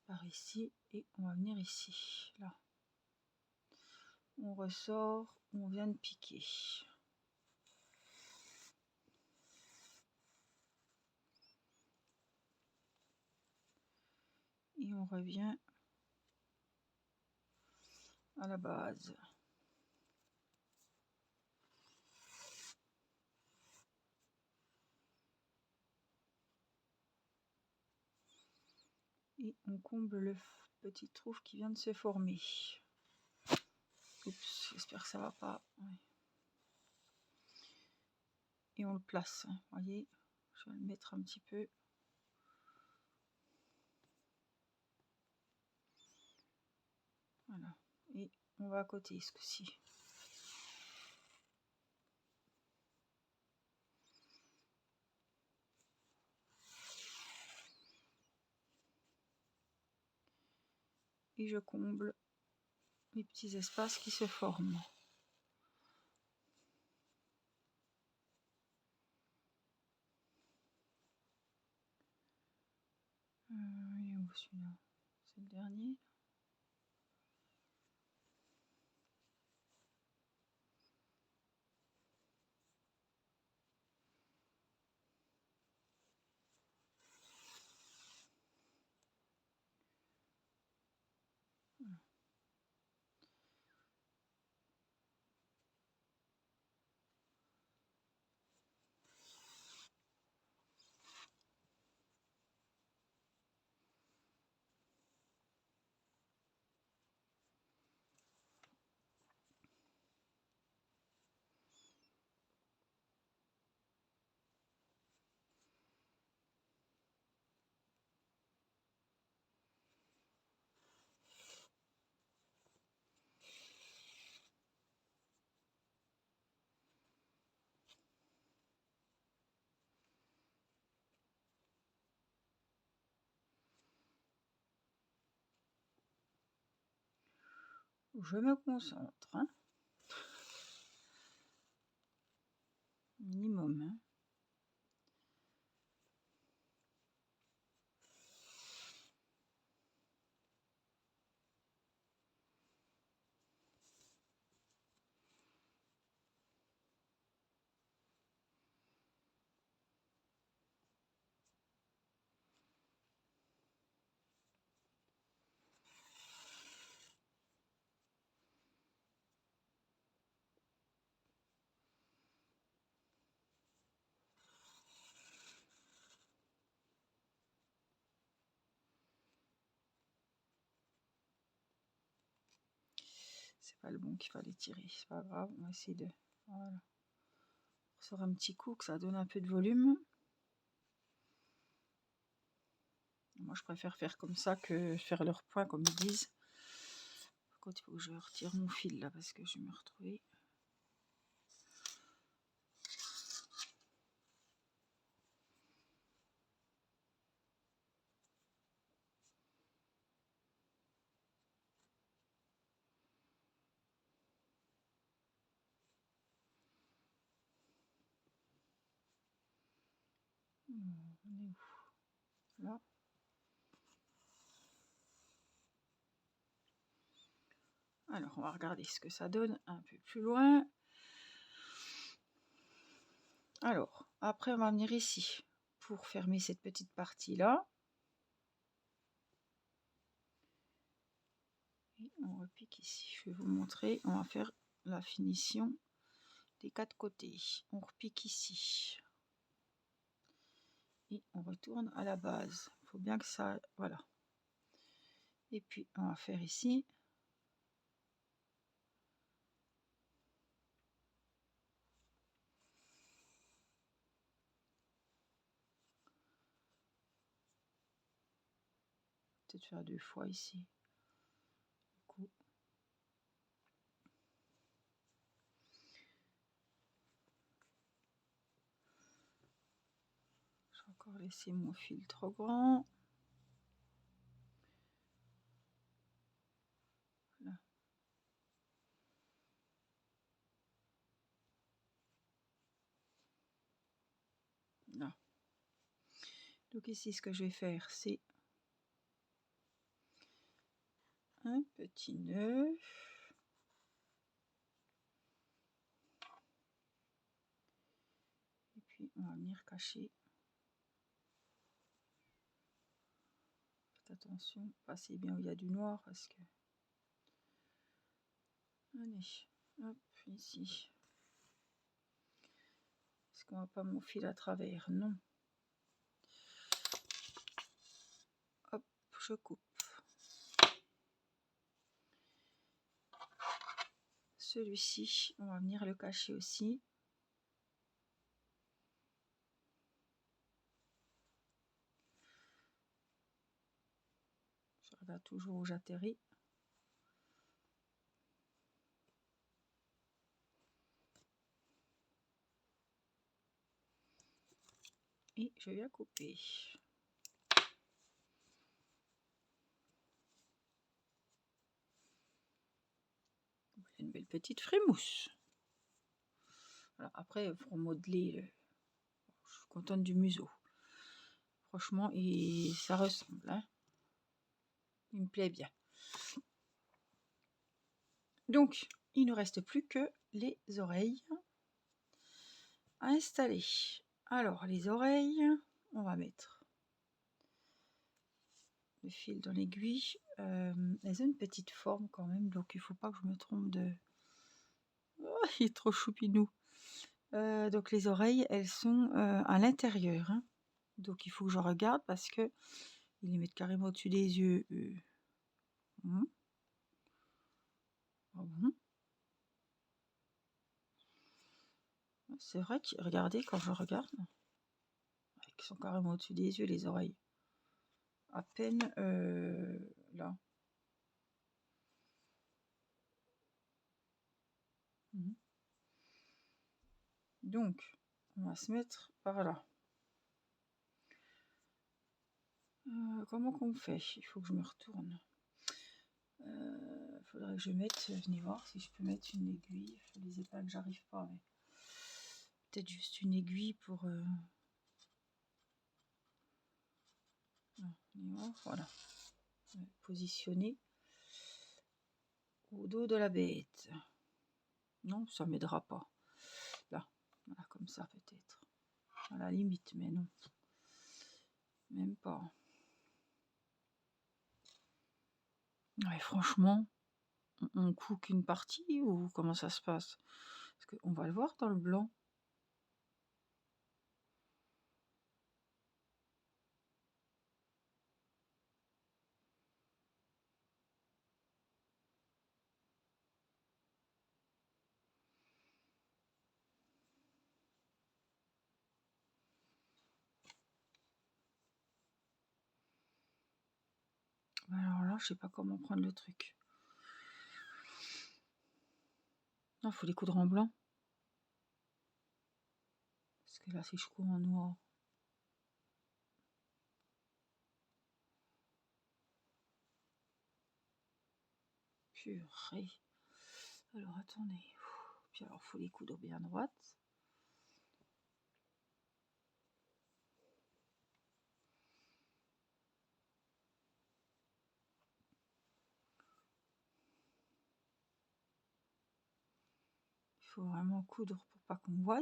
Par ici. Et on va venir ici, là. On ressort. On vient de piquer. Et on revient à la base. Et on comble le petit trou qui vient de se former. Oups, j'espère que ça va pas. Ouais. Et on le place, hein, voyez, je vais le mettre un petit peu. Voilà, et on va à côté ce coup-ci. Et je comble les petits espaces qui se forment. Il est où celui-là? C'est le dernier. Voilà. Je me concentre, hein. Minimum. Hein. pas le bon qu'il fallait tirer, c'est pas grave, on va essayer de... Voilà. On sort un petit coup, que ça donne un peu de volume. Moi je préfère faire comme ça que faire leur point comme ils disent. Par contre il faut que je retire mon fil là parce que je vais me retrouver. On est où? Là. Alors on va regarder ce que ça donne un peu plus loin. Alors après on va venir ici pour fermer cette petite partie là. Et on repique ici. Je vais vous montrer. On va faire la finition des 4 côtés. On repique ici. Et on retourne à la base. Il faut bien que ça... Voilà. Et puis on va faire ici. Peut-être faire 2 fois ici. Du coup. J'ai encore laissé mon fil trop grand. Là. Là. Donc ici ce que je vais faire c'est un petit nœud. Et puis on va venir cacher. Faites attention, passez bien où il y a du noir parce que... Allez, hop, ici. Est-ce qu'on va pas mon fil à travers? Non. Hop, je coupe. Celui-ci, on va venir le cacher aussi. Je regarde toujours où j'atterris. Et je viens couper. Une belle petite frémousse. Voilà, après, pour modeler, je suis contente du museau. Franchement, et ça ressemble. Hein. Il me plaît bien. Donc, il ne reste plus que les oreilles à installer. Alors, les oreilles, on va mettre le fil dans l'aiguille. Elles ont une petite forme quand même, donc il ne faut pas que je me trompe de... Oh, il est trop choupinou. Donc les oreilles, elles sont à l'intérieur. Hein. Donc il faut que je regarde parce que ils les mettent carrément au-dessus des yeux. Ah bon. C'est vrai que, regardez, quand je regarde, ils sont carrément au-dessus des yeux, les oreilles. À peine là. Donc, on va se mettre par là. Comment qu'on fait? Il faut que je me retourne. Faudrait que je mette, venez voir si je peux mettre une aiguille. Les épingles, j'arrive pas, mais peut-être juste une aiguille pour... Voilà. Positionner au dos de la bête. Non, ça m'aidera pas. Là, voilà, comme ça peut-être. À la limite, mais non. Même pas. Ouais, franchement, on cook une partie ou comment ça se passe? Parce qu'on va le voir dans le blanc. je sais pas comment prendre le truc. Non, faut les coudre en blanc. Parce que là, si je cours en noir. Purée. Alors, attendez. Puis alors, faut les coudre bien droites. Il faut vraiment coudre pour pas qu'on voie.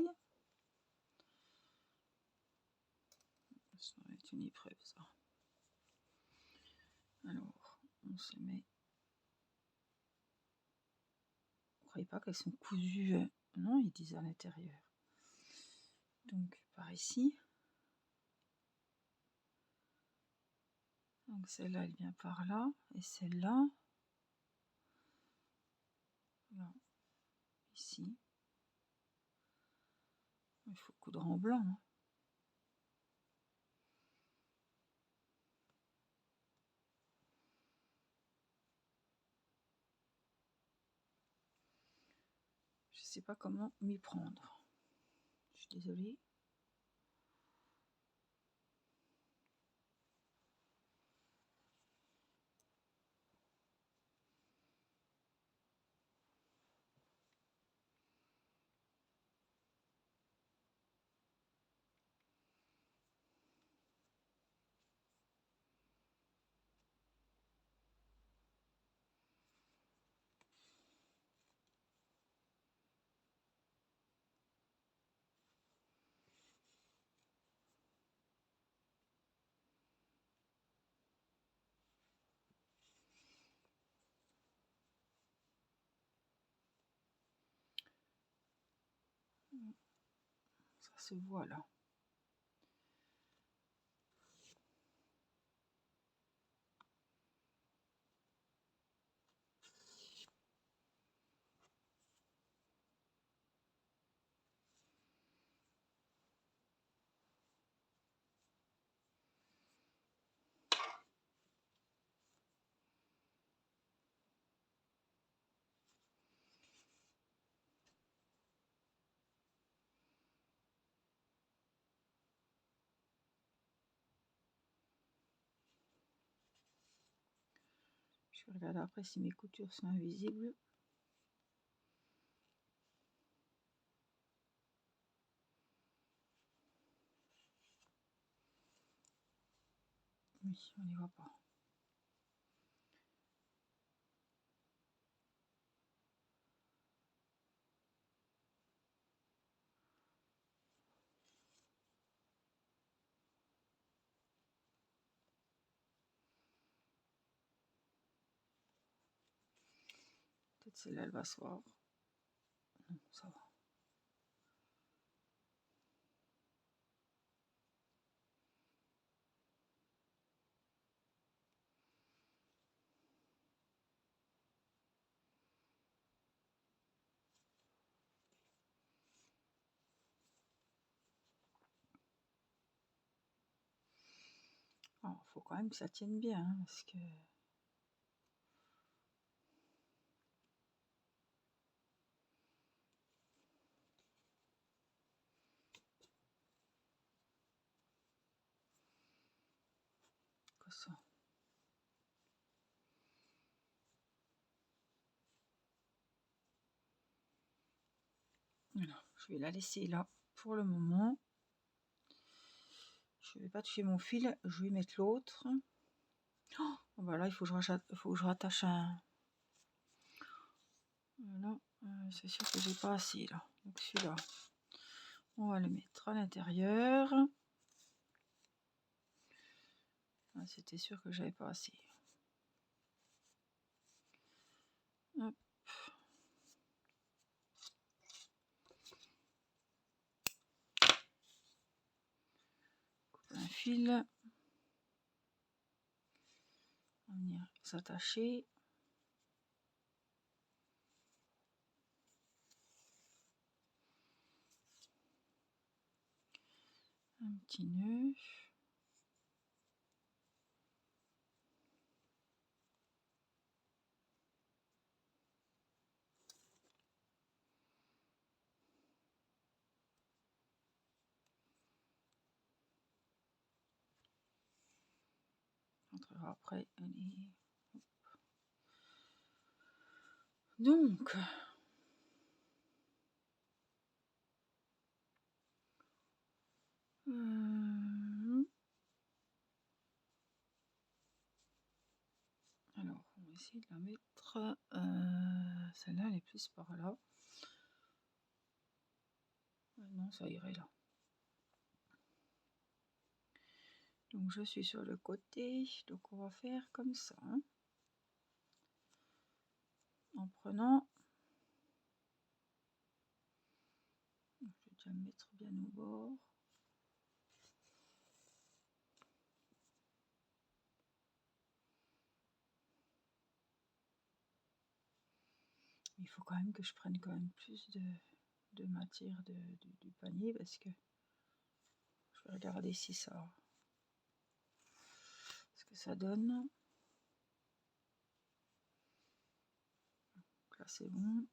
Ça va être une épreuve, ça. Alors, on se met... Vous croyez pas qu'elles sont cousues? Non, ils disent à l'intérieur. Donc, par ici. Donc, celle-là, elle vient par là. Et celle-là... Là, ici. Il faut coudre en blanc. Hein. Je sais pas comment m'y prendre. Je suis désolée. Ça se voit là. Je vais regarder après si mes coutures sont invisibles. Oui, on n'y voit pas. Peut-être celle-là, elle va se voir. Non, ça va. Alors, faut quand même que ça tienne bien, hein, parce que... Quoi ça? Voilà, je vais la laisser là pour le moment. Je vais pas toucher mon fil, je vais mettre l'autre. Oh, voilà, il faut que je rattache un... Voilà, c'est sûr que j'ai pas assez là. Donc celui-là, on va le mettre à l'intérieur. Ah, c'était sûr que j'avais pas assez. Hop. Coupe un fil. On va venir s'attacher. Un petit nœud. rentrera après. Allez. Donc, alors, on va essayer de la mettre. Celle-là, elle est plus par là. Non, ça irait là. Donc, je suis sur le côté. Donc, on va faire comme ça. Hein, en prenant. Je vais déjà me mettre bien au bord. Il faut quand même que je prenne quand même plus de matière du panier parce que je vais regarder si ça ce que ça donne. Donc là c'est bon.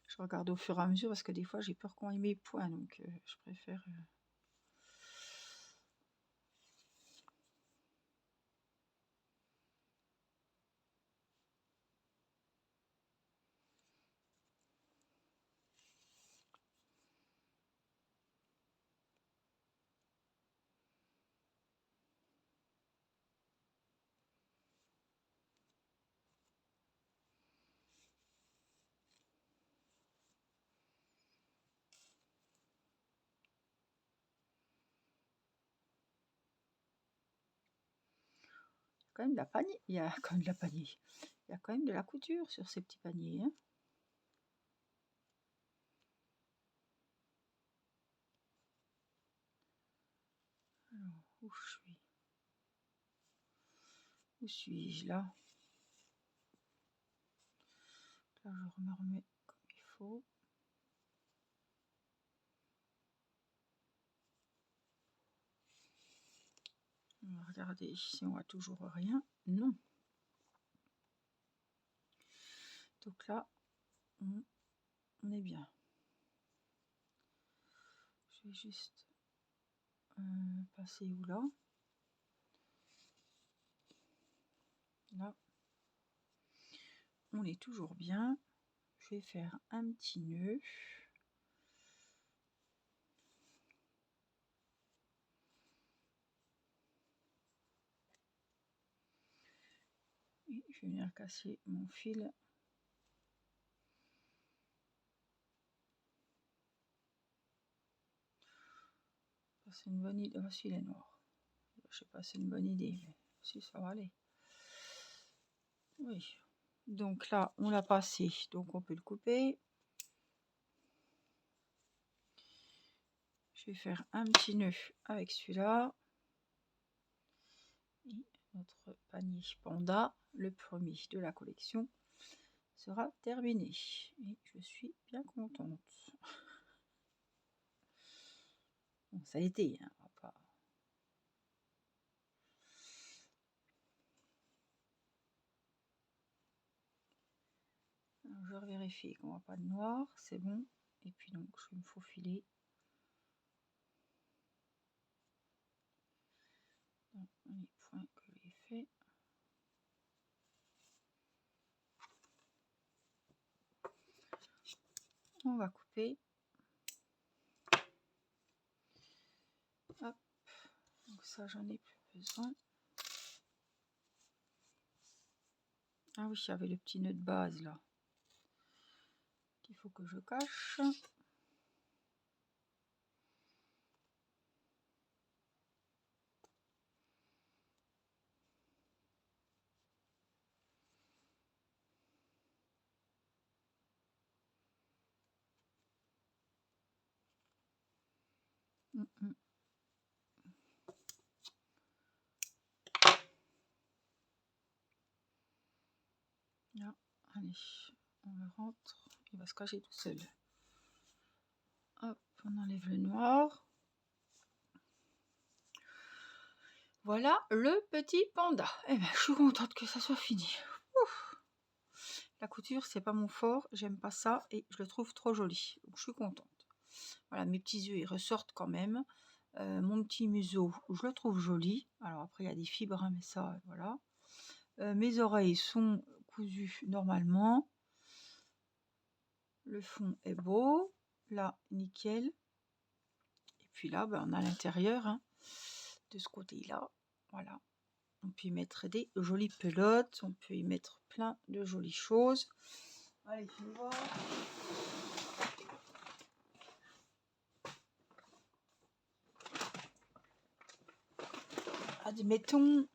Je regarde au fur et à mesure parce que des fois j'ai peur qu'on ait mes points, donc je préfère. Quand même de la panier, il y a quand même de la panier. Il y a quand même de la couture sur ces petits paniers. Hein. Alors, où je suis? Où suis-je là? Là, je me remets comme il faut. On va regarder si on voit toujours rien. Non. Donc là, on est bien. Je vais juste passer où là? Là, on est toujours bien. Je vais faire un petit nœud. Et je vais venir casser mon fil. C'est une bonne idée. Oh, si, il est noir. Je sais pas, c'est une bonne idée, mais si ça va aller. Oui. Donc là, on l'a passé. Donc on peut le couper. Je vais faire un petit nœud avec celui-là. Et notre panier panda, le premier de la collection, sera terminé. Et je suis bien contente. Bon, ça a été, hein, on va pas... Alors, je vérifie qu'on voit pas de noir, c'est bon. Et puis donc je vais me faufiler dans les points que j'ai fait. On va couper. Hop. Donc ça j'en ai plus besoin. Ah oui, il y avait le petit nœud de base là qu'il faut que je cache. Là, allez, on le rentre il va se cacher tout seul. Hop, on enlève le noir. Voilà le petit panda. Eh ben, je suis contente que ça soit fini. Ouf. La couture, c'est pas mon fort, j'aime pas ça et je le trouve trop joli. Donc, je suis contente. Voilà, mes petits yeux, ils ressortent quand même. Mon petit museau, je le trouve joli. Alors après, il y a des fibres, hein, mais ça, voilà. Mes oreilles sont cousues normalement. Le fond est beau. Là, nickel. Et puis là, ben, on a l'intérieur, hein, de ce côté-là. Voilà. On peut y mettre des jolies pelotes. On peut y mettre plein de jolies choses. Allez, tu vois. Admettons.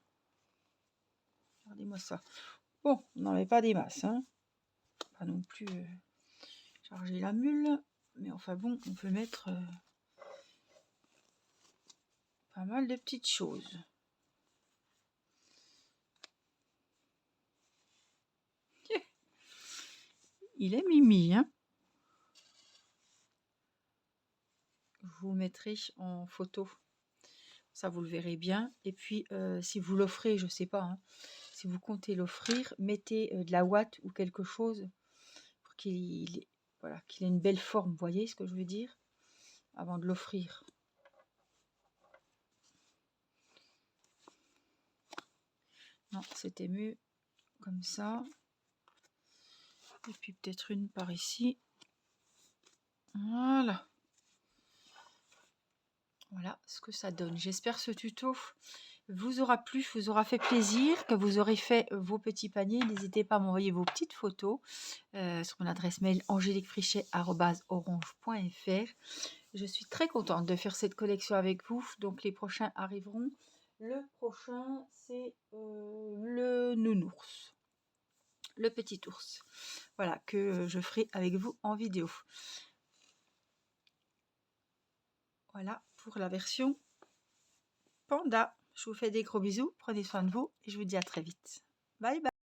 Regardez-moi ça. Bon, on n'en met pas des masses, hein. Pas non plus charger la mule. Mais enfin bon, on peut mettre pas mal de petites choses. Il est mimi, hein. Je vous mettrai en photo. Ça, vous le verrez bien. Et puis, si vous l'offrez, je sais pas, hein, si vous comptez l'offrir, mettez de la ouate ou quelque chose pour qu'il voilà, qu'il ait une belle forme. Vous voyez ce que je veux dire? Avant de l'offrir. Non, c'était mieux comme ça. Et puis peut-être une par ici. Voilà. Voilà ce que ça donne. J'espère ce tuto vous aura plu, vous aura fait plaisir, que vous aurez fait vos petits paniers. N'hésitez pas à m'envoyer vos petites photos sur mon adresse mail angéliquefrichet@orange.fr. Je suis très contente de faire cette collection avec vous. Donc les prochains arriveront. Le prochain, c'est le nounours, le petit ours. Voilà, que je ferai avec vous en vidéo. Voilà pour la version panda. Je vous fais des gros bisous, prenez soin de vous et je vous dis à très vite. Bye bye.